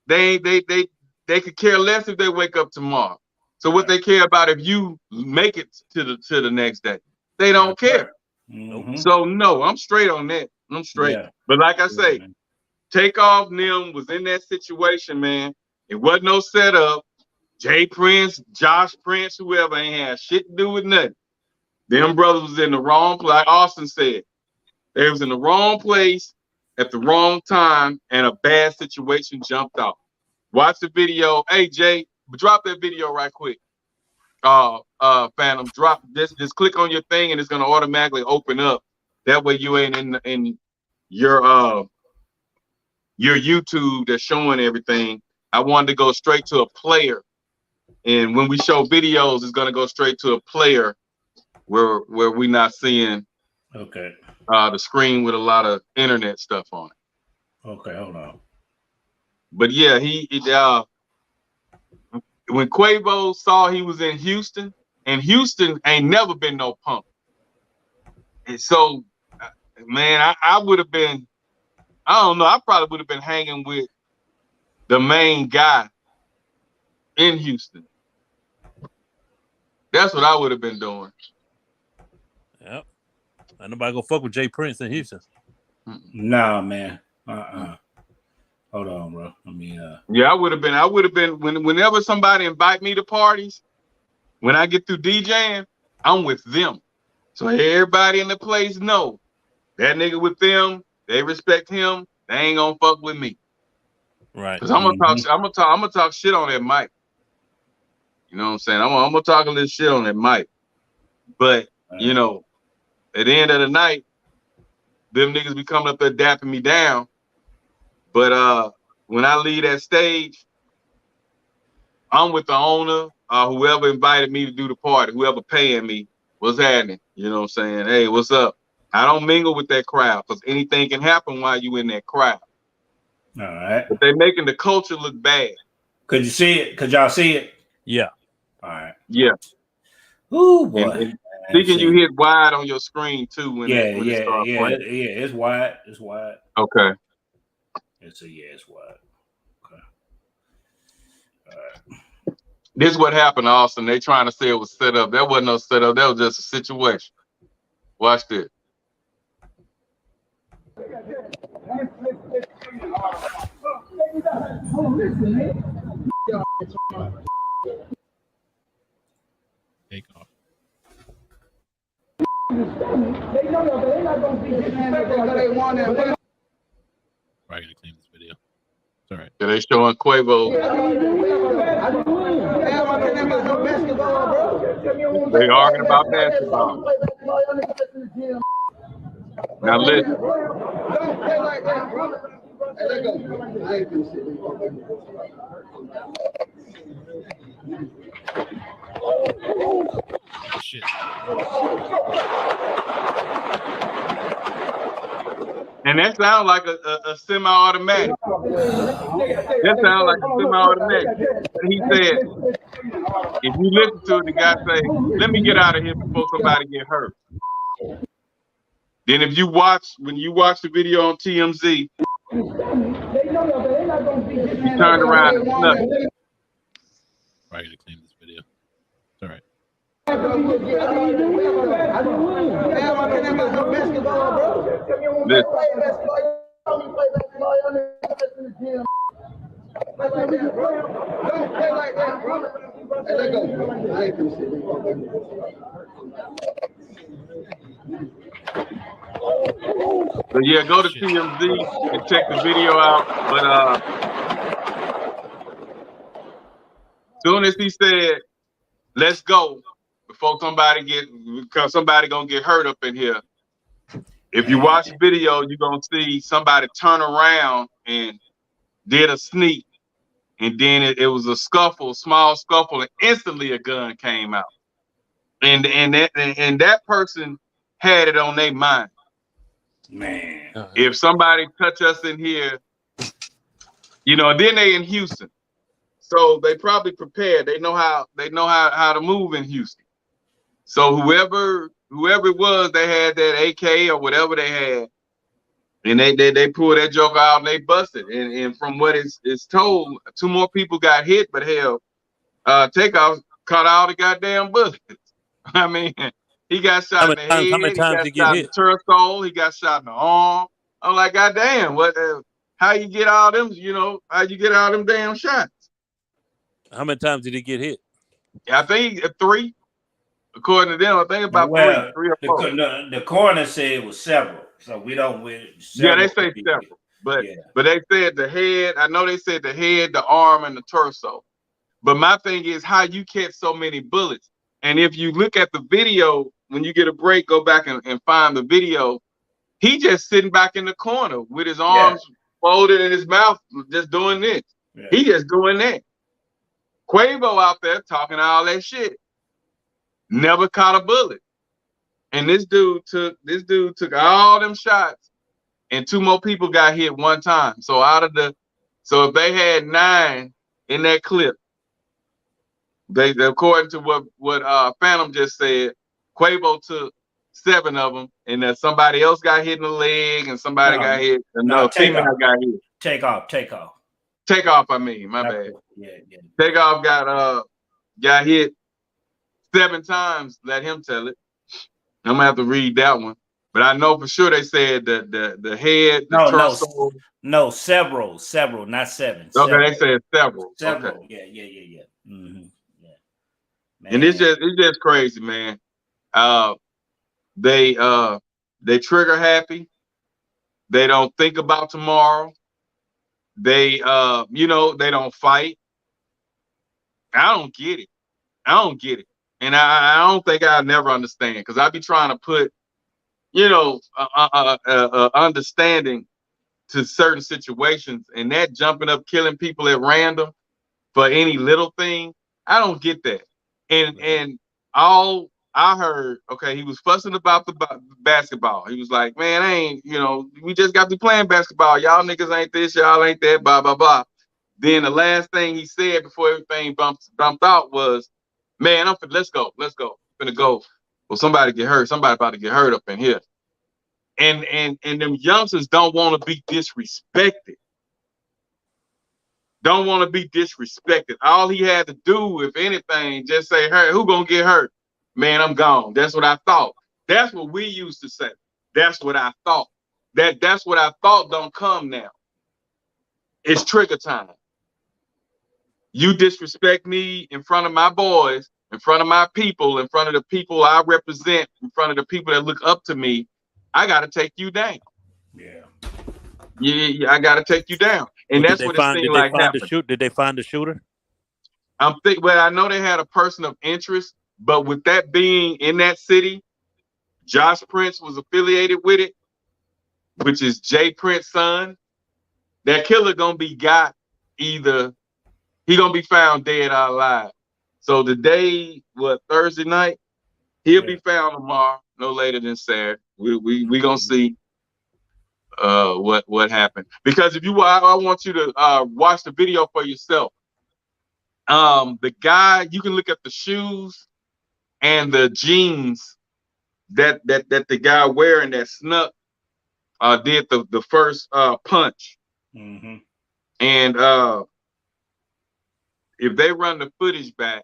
they could care less if they wake up tomorrow. So what they care about if you make it to the next day, they don't care. So no, I'm straight on that. I'm straight. Yeah. But like I say, Takeoff Nim was in that situation, man. It wasn't no setup. Jay Prince, Josh Prince, whoever ain't had shit to do with nothing. Them brothers was in the wrong place. Like Austin said, they was in the wrong place at the wrong time, and a bad situation jumped off. Watch the video. Hey Jay, drop that video right quick. Phantom, drop this. Just click on your thing, and it's gonna automatically open up. That way, you ain't in your YouTube that's showing everything. I wanted to go straight to a player, and when we show videos, it's gonna go straight to a player where we not seeing the screen with a lot of internet stuff on it. Okay, hold on. But yeah, when Quavo saw he was in Houston, and Houston ain't never been no pump. And so, man, I would have been, I don't know, I probably would have been hanging with the main guy in Houston. That's what I would have been doing. Yep. Ain't nobody gonna fuck with Jay Prince in Houston. Nah, man. Hold on, bro. I mean, yeah, I would have been whenever somebody invite me to parties, when I get through DJing, I'm with them. So everybody in the place know that nigga with them, they respect him, they ain't gonna fuck with me. Right. Cause I'm gonna talk shit on that mic. You know what I'm saying? I'm gonna talk a little shit on that mic. But you know, at the end of the night, them niggas be coming up there dapping me down. But when I leave that stage, I'm with the owner, whoever invited me to do the party, whoever paying me, what's happening? You know what I'm saying? Hey, what's up? I don't mingle with that crowd because anything can happen while you in that crowd. All right. But they making the culture look bad. Could you see it? Could y'all see it? Yeah. All right. Yeah. Ooh, boy. And thinking you hit wide on your screen too when it starts playing. It's wide. It's wide. Okay. It's wide. Okay. All right. This is what happened, Austin. They trying to say it was set up. That wasn't no setup. That was just a situation. Watch this. Takeoff. They know that they're not going to be disrespectful because they want it. Probably gonna clean this video. It's all right. Yeah, they showing Quavo. They arguing about basketball. Now listen. Don't play like that, bro. Hey, let go. I ain't do shit. Shit. And that sounds like a semi-automatic. That sounds like a semi-automatic. And he said, if you listen to it, the guy say, let me get out of here before somebody get hurt. Then if you when you watch the video on TMZ, he turned around and snuck. Probably gonna clean this video. It's all right. So yeah, go to TMZ and check the video out. But soon as he said, "Let's go," because somebody gonna get hurt up in here, If you watch the video, you're gonna see somebody turn around and did a sneak, and then it was a scuffle, small scuffle, and instantly a gun came out. And that person had it on their mind. Man, if somebody touch us in here, you know, and then they in Houston, so they probably prepared. They know how to move in Houston. So whoever it was, they had that AK or whatever they had, and they pulled that joke out and they busted. And from what is told, 2 more people got hit, but hell, Takeoff caught all the goddamn bullets. I mean, he got shot in the head. How many times he got shot in the torso. He got shot in the arm. I'm like, goddamn, what? How you get all them? You know, how you get all them damn shots? How many times did he get hit? I think 3. According to them, I think about 3 or 4. The coroner said it was several, so we don't. Yeah, they say several, but they said the head. I know they said the head, the arm, and the torso. But my thing is how you catch so many bullets. And if you look at the video, when you get a break, go back and find the video. He just sitting back in the corner with his arms folded in his mouth, just doing this. Yeah. He just doing that. Quavo out there talking all that shit. Never caught a bullet. And this dude took all them shots, and 2 more people got hit one time. So so if they had 9 in that clip, they according to what Phantom just said, Quavo took 7 of them, and somebody else got hit in the leg, and somebody got hit. No, female got hit. Takeoff. I mean, my bad. Yeah. Takeoff got hit 7 times. Let him tell it. I'm gonna have to read that one, but I know for sure they said the head, the torso. No, several, not 7. Okay, several. They said several. Several. Okay. Yeah. Mm-hmm. Yeah. Man. And it's just crazy, man. They trigger happy. They don't think about tomorrow. They they don't fight. I don't get it. And I don't think I'll never understand, because I be trying to put, understanding to certain situations, and that jumping up, killing people at random for any little thing, I don't get that. And all I heard, okay, he was fussing about the basketball. He was like, man, we just got to playing basketball. Y'all niggas ain't this, y'all ain't that, blah, blah, blah. Then the last thing he said before everything bumped out was, man, let's go. Finna go. Well, somebody get hurt. Somebody about to get hurt up in here. And them youngsters don't want to be disrespected. All he had to do, if anything, just say, hey, who gonna get hurt? Man, I'm gone. That's what I thought. That's what we used to say. That's what I thought. That's what I thought don't come now. It's trigger time. You disrespect me in front of my boys, in front of my people, in front of the people I represent, in front of the people that look up to me, I got to take you down. Yeah, I got to take you down. And that's what it seemed like happened. Did they find the shooter? Well, I know they had a person of interest, but with that being in that city, Josh Prince was affiliated with it, which is Jay Prince's son. That killer gonna be got either. He gonna be found dead or alive. So today, Thursday night, he'll be found tomorrow, no later than Saturday. We gonna see what happened. Because I want you to watch the video for yourself. The guy, you can look at the shoes and the jeans that the guy wearing that snuck did the first punch. Mm-hmm. And if they run the footage back,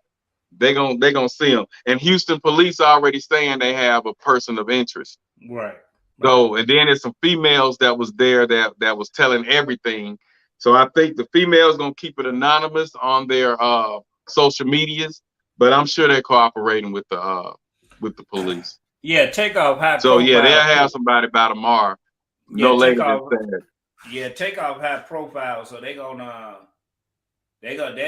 they gonna see him. And Houston police are already saying they have a person of interest. Right. So, and then there's some females that was there that was telling everything. So I think the females gonna keep it anonymous on their social medias, but I'm sure they're cooperating with the police. Yeah, Takeoff high. So yeah, they'll have somebody by tomorrow. No later than Saturday. Yeah, Takeoff high profile, so they'll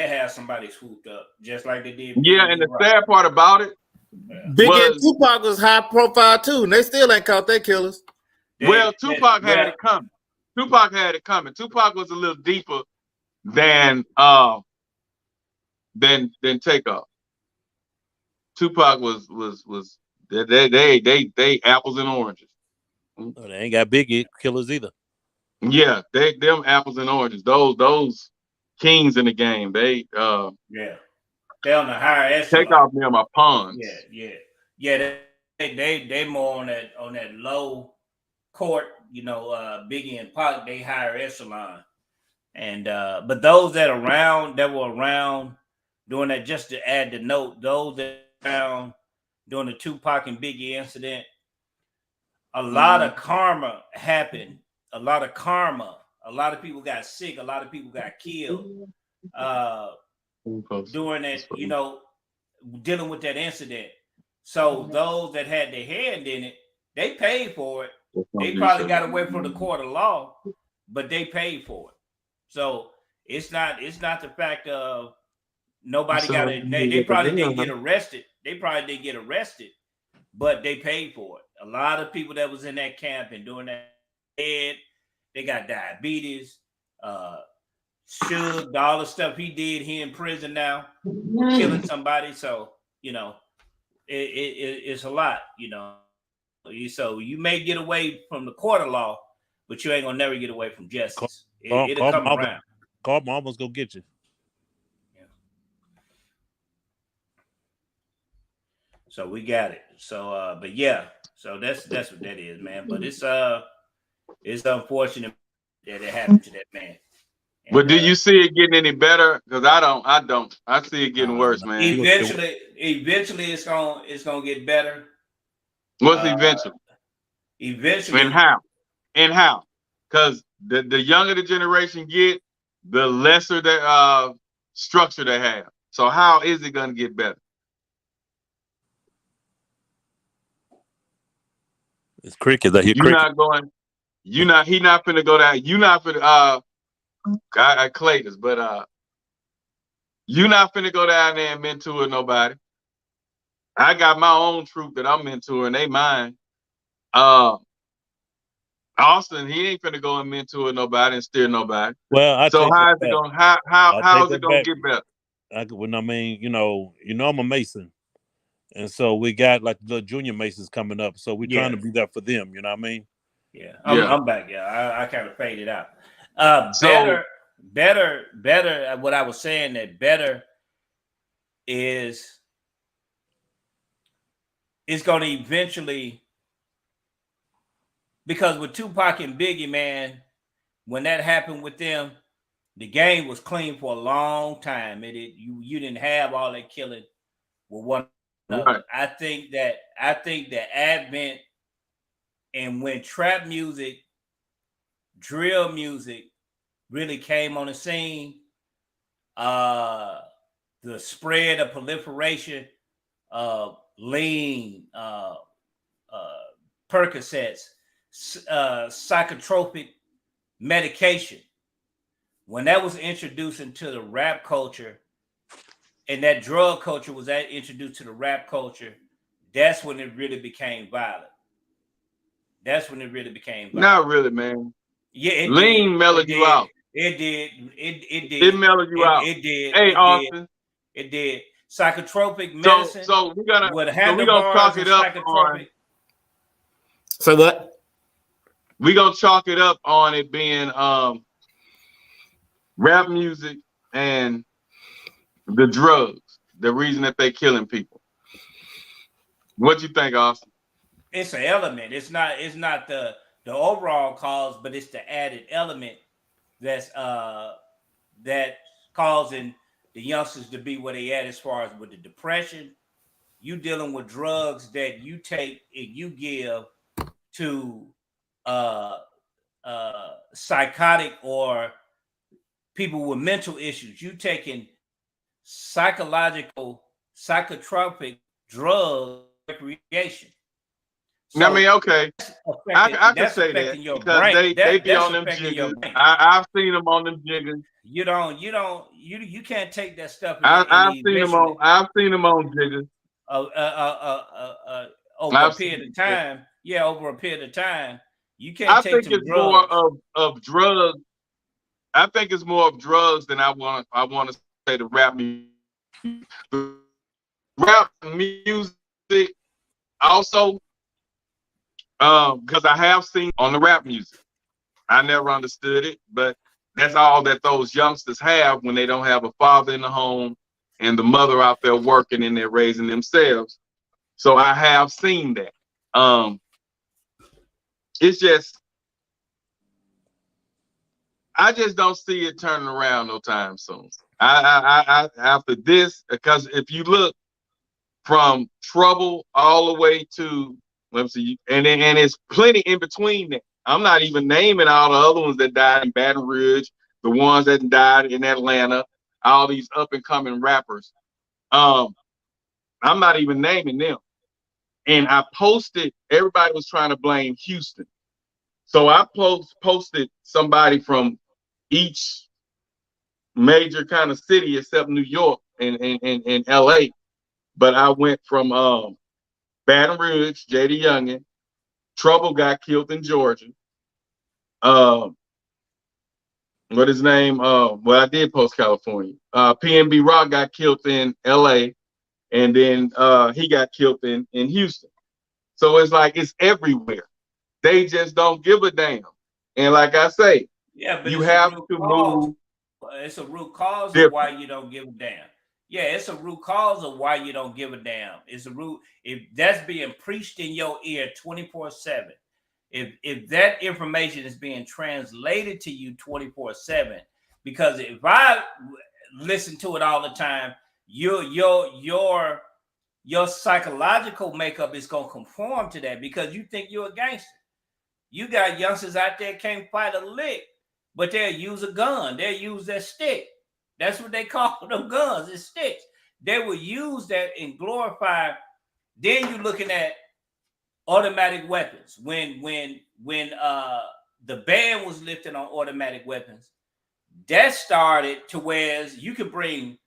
have somebody swooped up just like they did. Yeah, and the sad part about it, Big and Tupac was high profile too, and they still ain't caught their killers. Well, Tupac had it coming. Tupac had it coming. Tupac was a little deeper than Takeoff. Tupac was they apples and oranges. Oh, they ain't got big killers either. Yeah, them apples and oranges. Those kings in the game. They yeah, they on the higher echelon. Takeoff them are pawns. Yeah. They more on that low court. You know, Biggie and Pac, they higher echelon. And but those that were around doing that, just to add the note, those that were around during the Tupac and Biggie incident, a lot of karma happened. A lot of karma. A lot of people got sick. A lot of people got killed doing that, you know, dealing with that incident. So those that had their hand in it, they paid for it. They probably got away from the court of law, but they paid for it. So it's not the fact of nobody got it. They probably didn't get arrested. But they paid for it. A lot of people that was in that camp and doing that, they got diabetes, Suge, all the stuff he did here in prison now, killing somebody. So, you know, it's a lot, you know. So you may get away from the court of law, but you ain't gonna never get away from justice. It'll come around. Karma's gonna get you. Yeah. So we got it. So but yeah, so that's what that is, man. But it's unfortunate that it happened to that man. And, but do you see it getting any better? Because I don't. I see it getting worse, man. Eventually it's gonna get better. What's eventually? Eventually. And how? Because the younger the generation get, the lesser the structure they have. So how is it gonna get better? It's cricket. I hear You're cricket. not going. He not finna go down. You not finna I Clayton's, but you not finna go down there and mentor nobody. I got my own troop that I'm mentoring, they mine. Austin, he ain't finna go and mentor nobody and steer nobody. Well, so how is it gonna how is it gonna get better? I mean, you know, I'm a Mason. And so we got like the junior Masons coming up. So we're trying to be there for them, you know what I mean? Yeah, I'm back. Yeah, I kind of faded out. Better. What I was saying, that better is it's going to eventually, because with Tupac and Biggie, man, when that happened with them, the game was clean for a long time. You didn't have all that killing with one another. Right. I think the advent and when trap music, drill music really came on the scene, the spread of proliferation of lean, Percocets, psychotropic medication, when that was introduced into the rap culture and that drug culture was introduced to the rap culture, that's when it really became violent. Not really, man. Yeah, lean mellowed you out. It did. It mellowed you out. It did. Hey, Austin. It did. Psychotropic medicine. So we're gonna chalk it up on. So what? We're gonna chalk it up on it being rap music and the drugs, the reason that they killing people. What you think, Austin? It's an element. It's not the overall cause, but it's the added element that's causing the youngsters to be where they at as far as with the depression. You dealing with drugs that you take and you give to psychotic or people with mental issues. You taking psychotropic drugs recreation. So I mean, okay, I can say that because they be on them jiggers. I've seen them on them jiggers. You can't take that stuff. I've seen them on jiggers. Over a period of time. Yeah, over a period of time, You can't take think them it's drugs. more of drugs. I think it's more of drugs than I want to say the rap music. The rap music also, because I have seen on the rap music. I never understood it, but that's all that those youngsters have when they don't have a father in the home and the mother out there working and they're raising themselves. So I have seen that. It's just, I just don't see it turning around no time soon. I after this, because if you look from Trouble all the way to, let's see, and it's plenty in between that. I'm not even naming all the other ones that died in Baton Rouge, the ones that died in Atlanta, all these up and coming rappers. I'm not even naming them. And I posted, everybody was trying to blame Houston. So I posted somebody from each major kind of city except New York and LA. But I went from Baton Rouge, Jaydayoungan. Trouble got killed in Georgia. What his name? Well, I did post California. PNB Rock got killed in LA, and then he got killed in Houston. So it's like it's everywhere. They just don't give a damn. And like I say, Yeah, but you it's have a root to cause. move. It's a root cause of different. why you don't give a damn. Yeah, it's a root cause of why you don't give a damn. It's a root, if that's being preached in your ear 24/7. If that information is being translated to you 24/7, because if I listen to it all the time, your psychological makeup is gonna conform to that because you think you're a gangster. You got youngsters out there can't fight a lick, but they'll use a gun. They'll use their stick. That's what they call them guns, it's sticks. They will use that and glorify. Then you're looking at automatic weapons. When the ban was lifted on automatic weapons, that started to where you could bring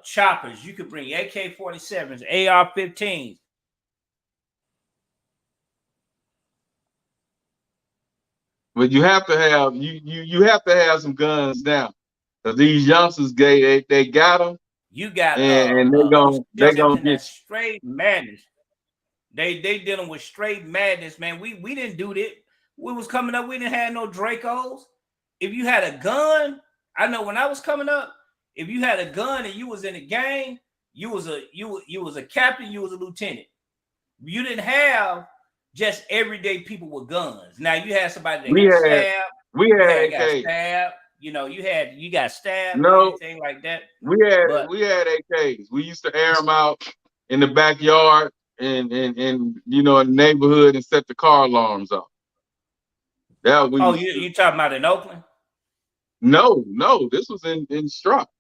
choppers, you could bring AK-47s, AR-15s. But you have to have you have to have some guns now. Because these youngsters, they got them. You got and they gonna get straight madness. They dealing with straight madness, man. We didn't do that. We was coming up, we didn't have no Dracos. If you had a gun, I know when I was coming up, if you had a gun and you was in a gang, you was a captain, you was a lieutenant. You didn't have just everyday people with guns. Now you had somebody that got stabbed. We had got stabbed. You know, you got stabbed no, or anything like that. We had AKs. We used to air them out in the backyard and you know, in the neighborhood and set the car alarms off. That we you talking about in Oakland? No, this was in Strop.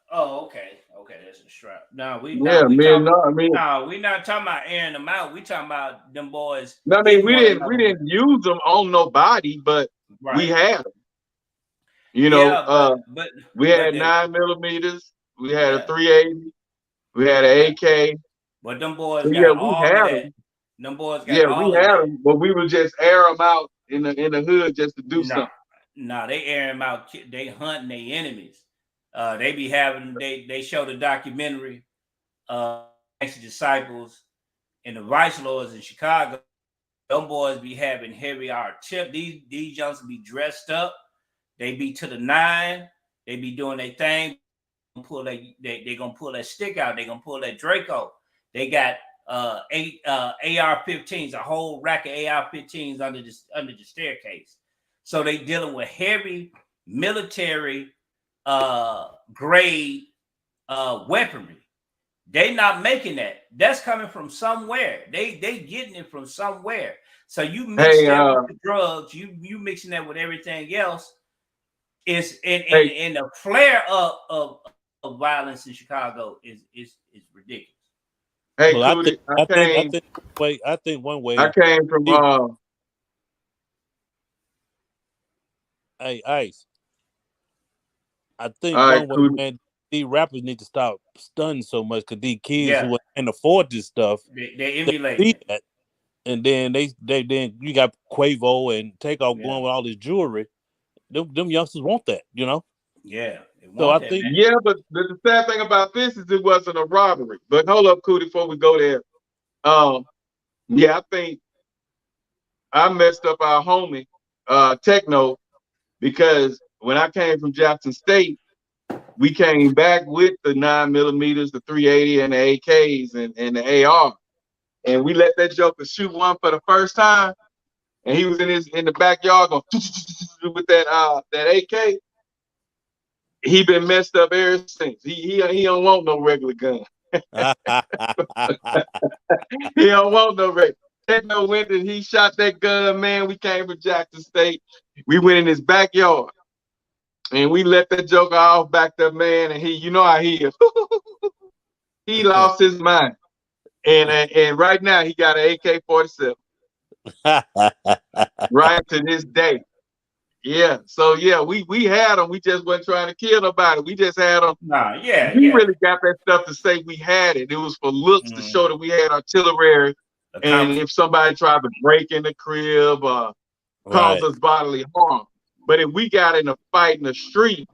Oh, okay, that's a strap. No, we not talking about airing them out. We talking about them boys. No, I mean we didn't use them on nobody, but we had them. You know, but we had 9mm, we had a 380, we had an AK. But them boys got all of that. Them boys got all of that. We had them, but we would just air them out in the hood just to do something. No, they air them out. They hunting their enemies. They be having. They show the documentary, Disciples, and the Vice Lords in Chicago. Them boys be having heavy artillery. These youngsters be dressed up. They be to the nine. They be doing their thing. They gonna pull that stick out. They gonna pull that Draco. They got AR-15s, a whole rack of AR-15s under the staircase. So they dealing with heavy military grade weaponry. They not making that. That's coming from somewhere. They getting it from somewhere. So you mix that with the drugs. You mixing that with everything else. It's in the flare up of violence in Chicago is ridiculous. Hey, well, I think one way. I came from Hey, Ice. I think one way, man, these rappers need to stop stunning so much because these kids who can't afford this stuff, they emulate that. And then then you got Quavo and Takeoff going with all this jewelry. Them youngsters want that, you know. Yeah. So I think yeah, but the sad thing about this is it wasn't a robbery. But hold up, Cootie, before we go there. Yeah, I think I messed up our homie, Techno, because when I came from Jackson State, we came back with the 9mm, the 380, and the AKs and the AR. And we let that joker shoot one for the first time. And he was in the backyard going with that AK. He been messed up ever since. He don't want no regular gun. He don't want no regular. Techno went and he shot that gun, man. We came from Jackson State. We went in his backyard. And we let that joker off back there, man. And you know how he is. He lost his mind. And right now he got an AK-47. Right to this day. Yeah. So yeah, we had them. We just wasn't trying to kill nobody. We just had them. Nah, yeah. We really got that stuff to say we had it. It was for looks to show that we had artillery. And if somebody tried to break in the crib or cause us bodily harm. But if we got in a fight in the street,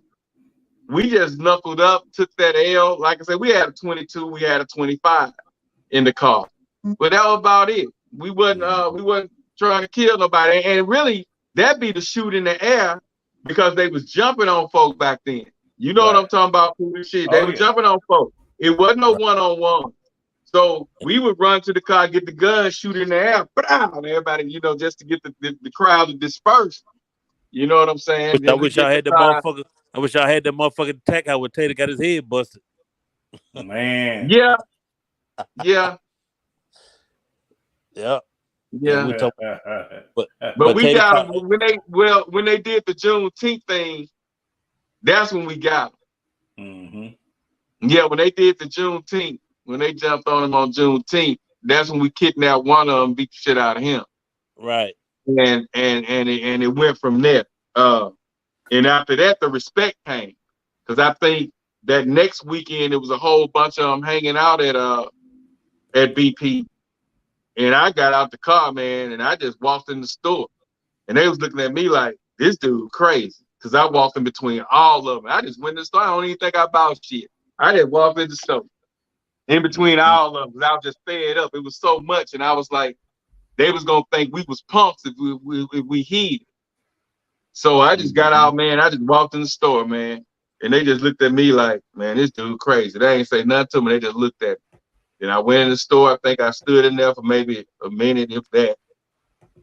we just knuckled up, took that L. Like I said, we had a 22, we had a 25 in the car. But that was about it. We wasn't trying to kill nobody. And really, that'd be the shoot in the air because they was jumping on folk back then. You know what I'm talking about? Shit. They were jumping on folk. It wasn't no one-on-one. So we would run to the car, get the gun, shoot in the air, and everybody, you know, just to get the crowd to disperse. You know what I'm saying? I wish I had the motherfucker. I wish I had that motherfucking tech. I would Tater got his head busted. Man. Yeah. Yeah. Yeah. Yeah. But we got them when they did the Juneteenth thing. That's when we got them. Yeah, when they did the Juneteenth, when they jumped on him on Juneteenth, that's when we kidnapped one of them, beat the shit out of him. Right. And it went from there. And after that, the respect came, because I think that next weekend it was a whole bunch of them hanging out at BP. And I got out the car, man, and I just walked in the store. And they was looking at me like, this dude crazy. Because I walked in between all of them. I just went in the store. I don't even think I bought shit. I just walked in the store. In between all of them. I was just fed up. It was so much. And I was like, they was going to think we was punks if we heeded. So I just got out, man. I just walked in the store, man. And they just looked at me like, man, this dude crazy. They ain't say nothing to me. They just looked at me. Then I went in the store. I think I stood in there for maybe a minute, if that.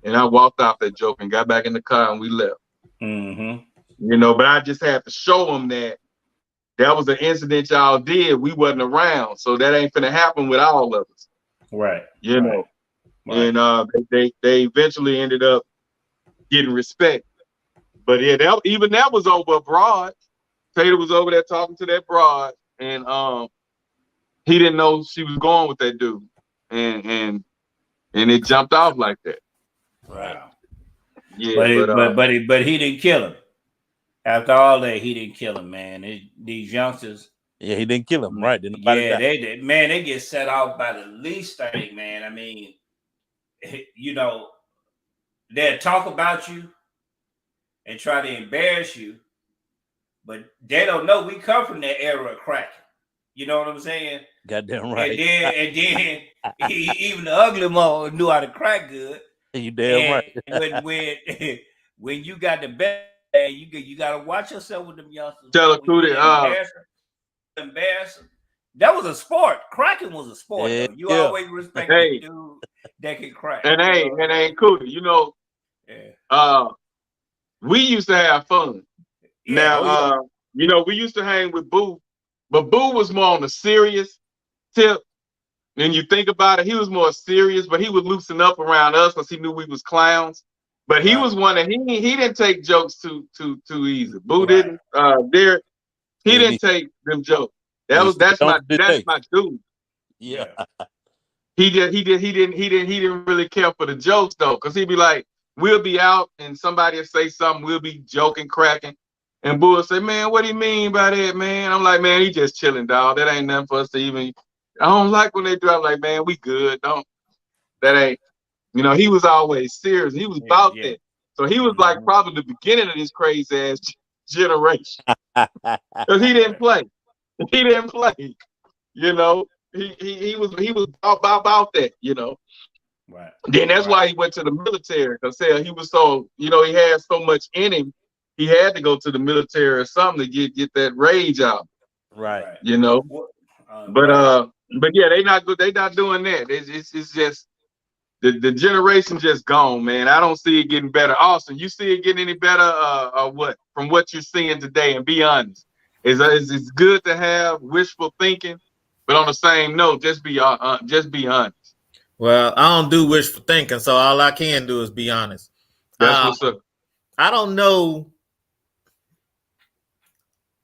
And I walked off that joke and got back in the car and we left. You know, but I just had to show them that was an incident y'all did. We wasn't around. So that ain't finna happen with all of us. Right. You know. Right. And they eventually ended up getting respect. But yeah, that was over abroad. Tater was over there talking to that broad. And he didn't know she was going with that dude, and it jumped off like that. Right. Yeah, but he didn't kill him. After all that, he didn't kill him, man. These youngsters. Yeah, he didn't kill him, right? They get set off by the least thing, man. I mean, you know, they'll talk about you and try to embarrass you, but they don't know we come from that era of cracking. You know what I'm saying? Goddamn right. And then even the ugly mother knew how to crack good. You damn right. when you got the best, you gotta watch yourself with them youngsters. Tell a Cootie, embarrass them. That was a sport. Cracking was a sport. Though. You always respect the dude that can crack. And ain't Cootie. You know, we used to have fun. Now, you know, we used to hang with Boo. But Boo was more on the serious tip. And you think about it, he was more serious, but he would loosen up around us because he knew we was clowns. But he was one that he didn't take jokes too easy. Boo didn't. Derek, he didn't take them jokes. That's my dude. Yeah. He didn't really care for the jokes though, because he'd be like, we'll be out and somebody will say something, we'll be joking, cracking. And Boo would say, man, what do you mean by that, man? I'm like, man, he just chilling, dog. That ain't nothing for us to even. I don't like when they do. I'm like, man, we good. That You know, he was always serious. He was about that. So he was like probably the beginning of this crazy ass generation. Because he didn't play. He didn't play. You know, he was about that, you know. Right. Then that's why he went to the military, because he was so, you know, he had so much in him. He had to go to the military or something to get that rage out. Right. You know. But yeah, they not good. They not doing that. It's just the generation just gone, man. I don't see it getting better. Austin, you see it getting any better? Or what from what you're seeing today? And be honest, it's good to have wishful thinking, but on the same note, just be honest. Well, I don't do wishful thinking, so all I can do is be honest. That's what's up. I don't know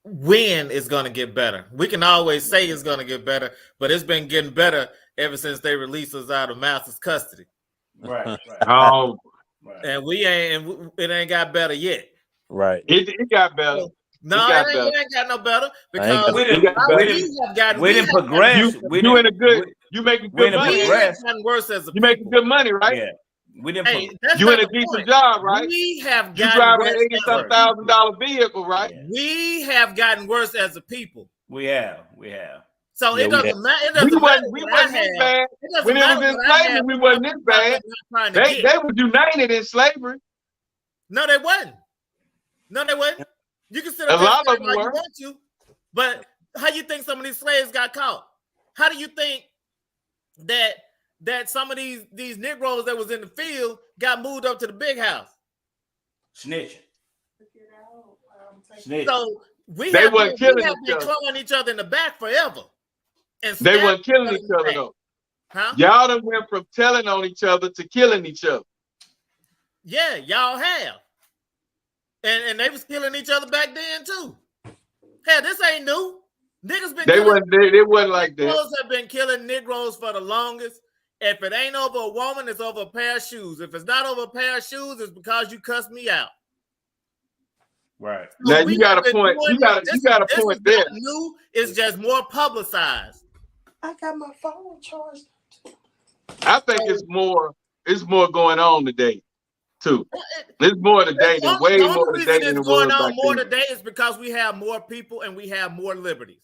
when it's going to get better. We can always say it's going to get better, but it's been getting better ever since they released us out of master's custody. Right. Oh, and it ain't got better yet. Right. It got better. No, it ain't got no better because we didn't progress. You making good money. We have gotten worse as a you making good money, right? Yeah. We didn't. You in a decent job, right? We have you driving an $80,000 vehicle, right? Yeah. We have gotten worse as a people. We have. So it doesn't matter. It doesn't matter. We wasn't this bad. When it was in slavery, we wasn't this bad. They were united in slavery. No, they wasn't. You can sit up a lot there of them like were. you want to, but how you think some of these slaves got caught? How do you think that some of these Negroes that was in the field got moved up to the big house? Snitching. So they weren't killing each other. Clawing each other in the back forever. And they weren't killing each other though. Huh? Y'all done went from telling on each other to killing each other. Yeah, y'all have. And they was killing each other back then too. Hell, this ain't new. Niggas been they wasn't like that. Negroes have been killing Negroes for the longest. If it ain't over a woman, it's over a pair of shoes. If it's not over a pair of shoes, it's because you cussed me out. Right. So now you got a point. You got a point there. New, it's just more publicized. I got my phone charged. I think it's more going on today, too. It's more today than way more today than it was going on back more then. today is because we have more people and we have more liberties.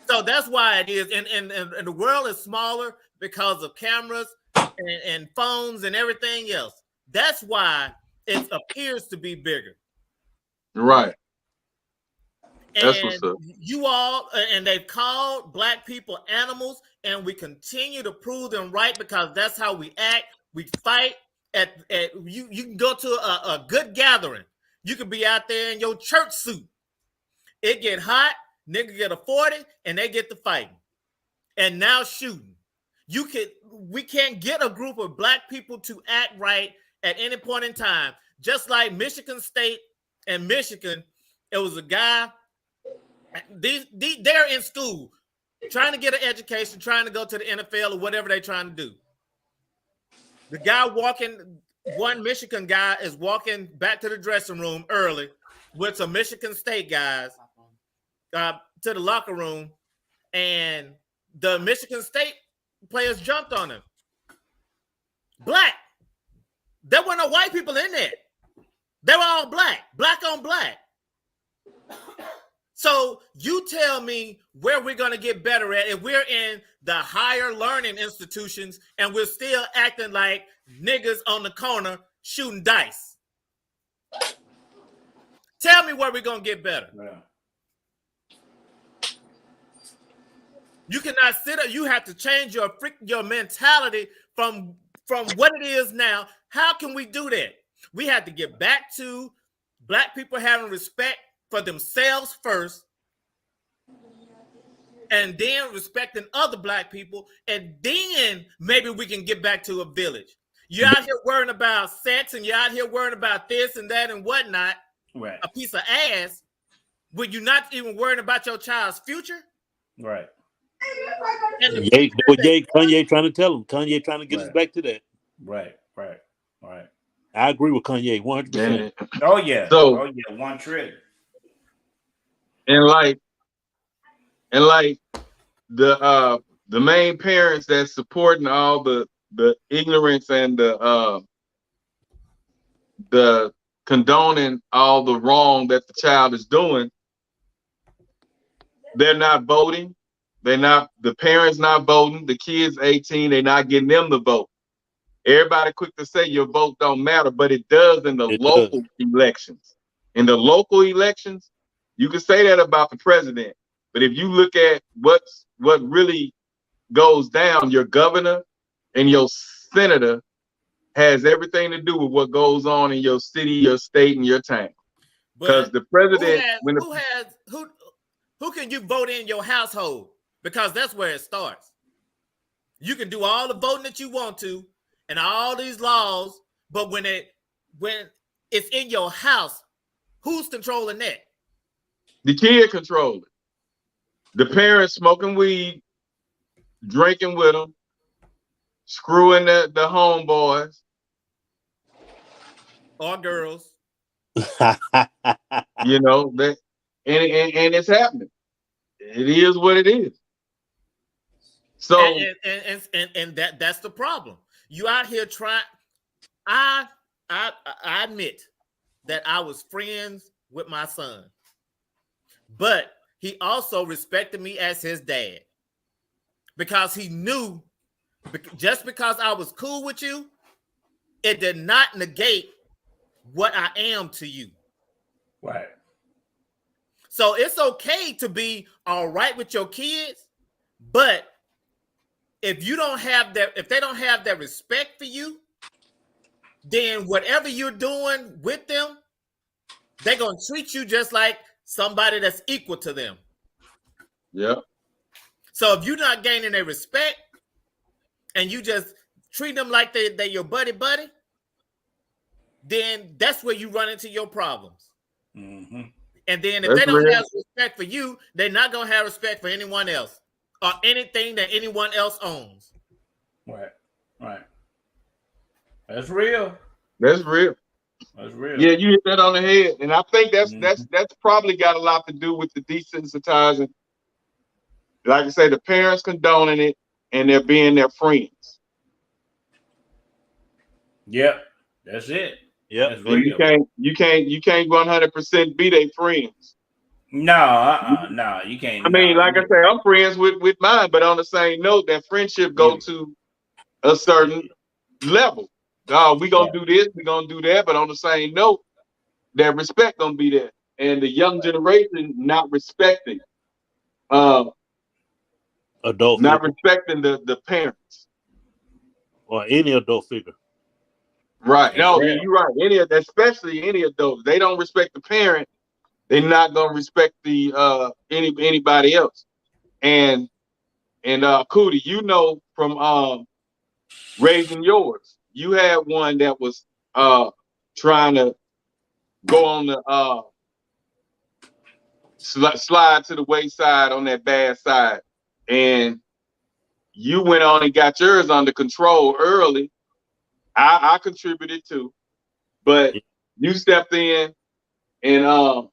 So that's why it is. And the world is smaller because of cameras and phones and everything else. That's why it appears to be bigger. Right. That's and what's up. You all, and they've called black people animals, and we continue to prove them right because that's how we act. We fight. You can go to a good gathering. You can be out there in your church suit. It get hot, nigga get a 40, and they get to fighting. And now shooting. We can't get a group of black people to act right at any point in time. Just like Michigan State and Michigan, it was a guy. They're in school, trying to get an education, trying to go to the NFL or whatever they're trying to do. The guy one Michigan guy is walking back to the dressing room early with some Michigan State guys to the locker room, and the Michigan State players jumped on him. Black. There were no white people in there. They were all black on black. So you tell me where we're going to get better at if we're in the higher learning institutions and we're still acting like niggas on the corner shooting dice. Tell me where we're going to get better. Yeah. You cannot sit up. You have to change your mentality from what it is now. How can we do that? We have to get back to black people having respect for themselves first, and then respecting other black people, and then maybe we can get back to a village. You're out here worrying about sex, and you're out here worrying about this and that and whatnot. Right. A piece of ass. When you're not even worrying about your child's future. Right. Kanye trying to tell him. Kanye trying to get us back to that. Right. I agree with Kanye 100%. Oh yeah. So, 1 trillion. And like the main parents that's supporting all the ignorance and the condoning all the wrong that the child is doing. They're not voting. The parents not voting. The kids 18, they're not getting them to vote. Everybody quick to say your vote don't matter, but it does in the local elections. In the local elections, you can say that about the president. But if you look at what really goes down, your governor and your senator has everything to do with what goes on in your city, your state, and your town. Because the president, who can you vote in your household? Because that's where it starts. You can do all the voting that you want to and all these laws, but when it's in your house, who's controlling that? The kid control it. The parents smoking weed, drinking with them, screwing the homeboys or girls. You know that, and it's happening. It is what it is. So and that's the problem. You out here trying. I admit that I was friends with my son, but he also respected me as his dad because he knew just because I was cool with you, it did not negate what I am to you. Right. So it's okay to be all right with your kids, but if you don't have that, if they don't have that respect for you, then whatever you're doing with them, they're gonna treat you just like somebody that's equal to them. Yeah. So if you're not gaining their respect and you just treat them like they're your buddy, then that's where you run into your problems. Mm-hmm. And then if they don't have respect for you, they're not gonna have respect for anyone else or anything that anyone else owns. Right. Right. That's real. That's real. That's real. Yeah, you hit that on the head. And I think that's probably got a lot to do with the desensitizing. Like I say, the parents condoning it and they're being their friends. Yep. That's it. Yeah. You can't 100% be their friends. No, you can't. I mean, like I say, I'm friends with mine, but on the same note, that friendship go to a certain level. We gonna do this, we gonna do that, but on the same note, that respect gonna be there. And the young generation not respecting adult not figure. respecting the parents. Or any adult figure. Right. No, you're right. Especially any adult. They don't respect the parent, they're not gonna respect the anybody else. And Cootie, you know from raising yours, you had one that was trying to go on the slide to the wayside on that bad side, and you went on and got yours under control early. I contributed too, but you stepped in and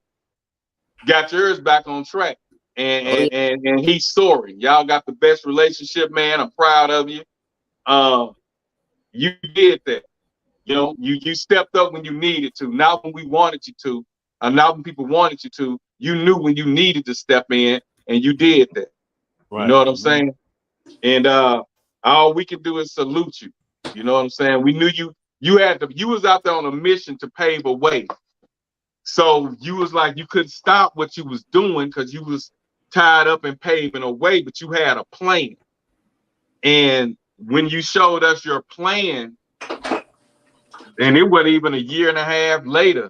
got yours back on track, and he's soaring. Y'all got the best relationship, man. I'm proud of you. You did that. You know, you stepped up when you needed to, not when we wanted you to, not when people wanted you to. You knew when you needed to step in, and you did that. Right. You know what I'm saying? And all we can do is salute you. You know what I'm saying? We knew you was out there on a mission to pave a way. So you was like, you couldn't stop what you was doing because you was tied up and paving a way, but you had a plan. And when you showed us your plan, and it wasn't even a year and a half later,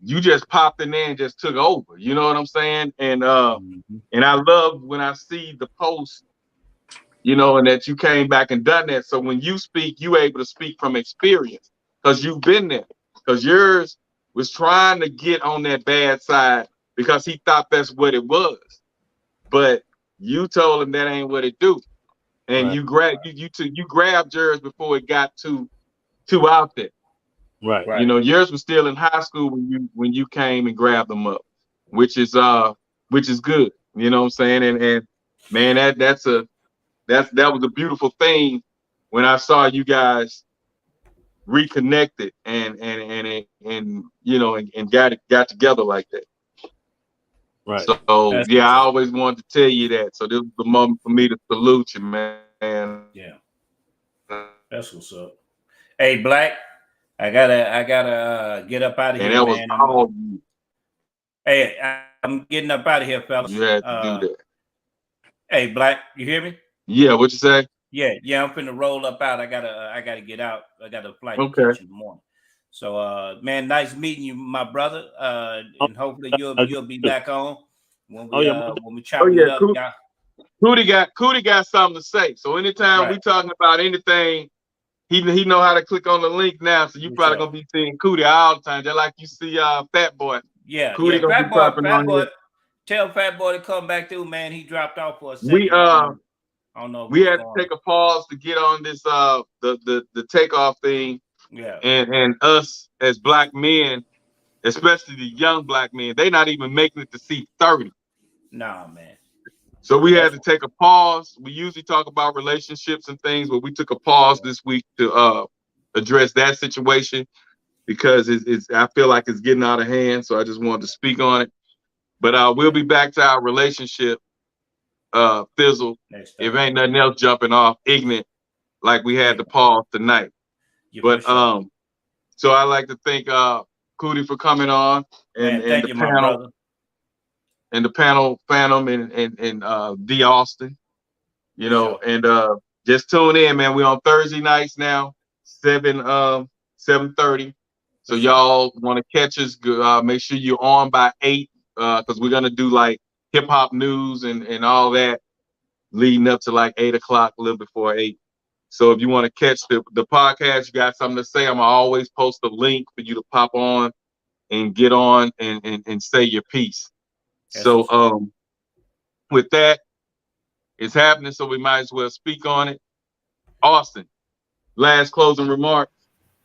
you just popped in there and just took over. You know what I'm saying? And and I love when I see the post, you know, and that you came back and done that. So when you speak, you able to speak from experience because you've been there. Because yours was trying to get on that bad side because he thought that's what it was. But you told him that ain't what it do. And you grabbed yours before it got too out there. Right. You know, yours was still in high school when you came and grabbed them up, which is good. You know what I'm saying? And man, that was a beautiful thing when I saw you guys reconnected and you know and got together like that. Right. So yeah, I always wanted to tell you that. So this was the moment for me to salute you, man. Yeah. That's what's up. Hey, Black, I gotta get up out of here, man. Hey, I'm getting up out of here, fellas. You had to do that. Hey, Black, you hear me? Yeah, what you say? Yeah, I'm finna roll up out. I gotta get out. I got a flight to catch in the morning. So, man, nice meeting you, my brother. And hopefully you'll be back on when we chop it up. Cootie got something to say. So anytime we talking about anything, he know how to click on the link now. So you probably gonna be seeing Cootie all the time, just like you see Fat Boy. Yeah, Cootie gonna be popping on Boy. here. Tell Fat Boy to come back through, man. He dropped off for a second. We I don't know. We had to take a pause to get on this the takeoff thing. Yeah. And us as black men, especially the young black men, they not even making it to see 30. Nah, man. So we had to take a pause. We usually talk about relationships and things, but we took a pause this week to address that situation because I feel like it's getting out of hand. So I just wanted to speak on it. But we'll be back to our relationship fizzle if ain't nothing else jumping off ignorant like we had to pause tonight. But so I like to thank Cootie for coming on and the panel. And the panel, Phantom and D Austin, you know, and just tune in, man. We on Thursday nights now, 7:30. So y'all want to catch us? Make sure you're on by 8, because we're gonna do like hip hop news and all that, leading up to like 8 o'clock, a little before 8. So if you want to catch the podcast, you got something to say, I'm gonna always post a link for you to pop on and get on and say your piece. So with that, it's happening, so we might as well speak on it. Austin, last closing remarks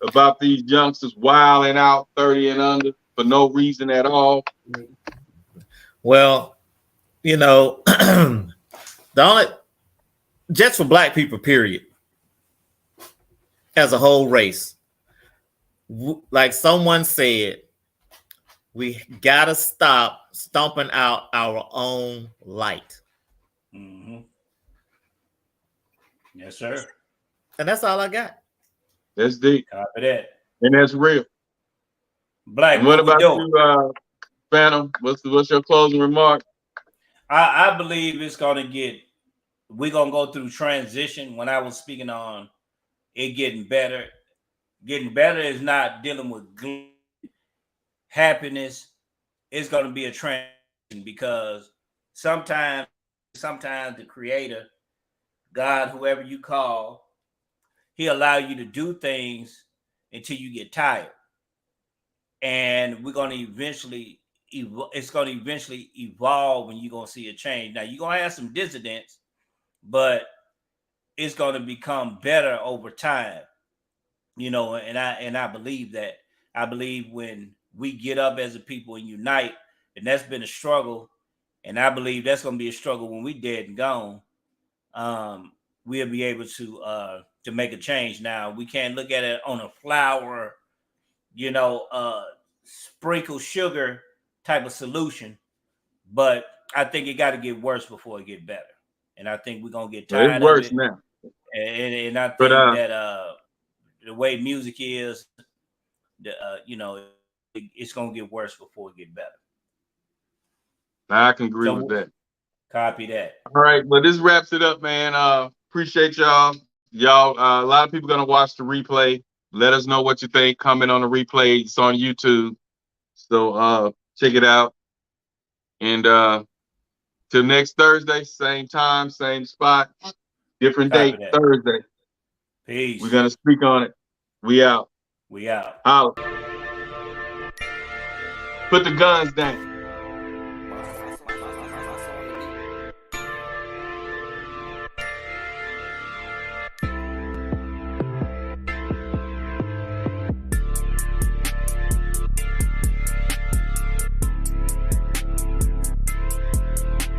about these youngsters wilding out 30 and under for no reason at all. Well, you know, just for black people, period, as a whole race, like someone said, we gotta stop stomping out our own light. Mm-hmm. Yes, sir. And that's all I got. That's deep. Copy that. And that's real. Black, and what about you, Phantom? What's your closing remark? I believe it's gonna we're gonna go through transition. When I was speaking on it getting better is not dealing with happiness. It's gonna be a transition because sometimes the Creator, God, whoever you call, He allow you to do things until you get tired, and we're gonna eventually. It's going to eventually evolve when you're going to see a change. Now you're going to have some dissidents, but it's going to become better over time, you know. And I believe that. I believe when we get up as a people and unite, and that's been a struggle, and I believe that's going to be a struggle when we dead and gone. We'll be able to make a change. Now we can't look at it on a flour, you know, sprinkle sugar type of solution, but I think it got to get worse before it get better, and I think we're gonna get tired of it now. And I think that the way music is, you know, it's gonna get worse before it get better. I can agree with that. Copy that. All right, well, this wraps it up, man. Appreciate y'all. A lot of people gonna watch the replay. Let us know what you think. Comment on the replay. It's on YouTube, so check it out. And till next Thursday, same time, same spot, different date, Thursday. Peace. We're gonna speak on it. We out. We out. Holla. Put the guns down.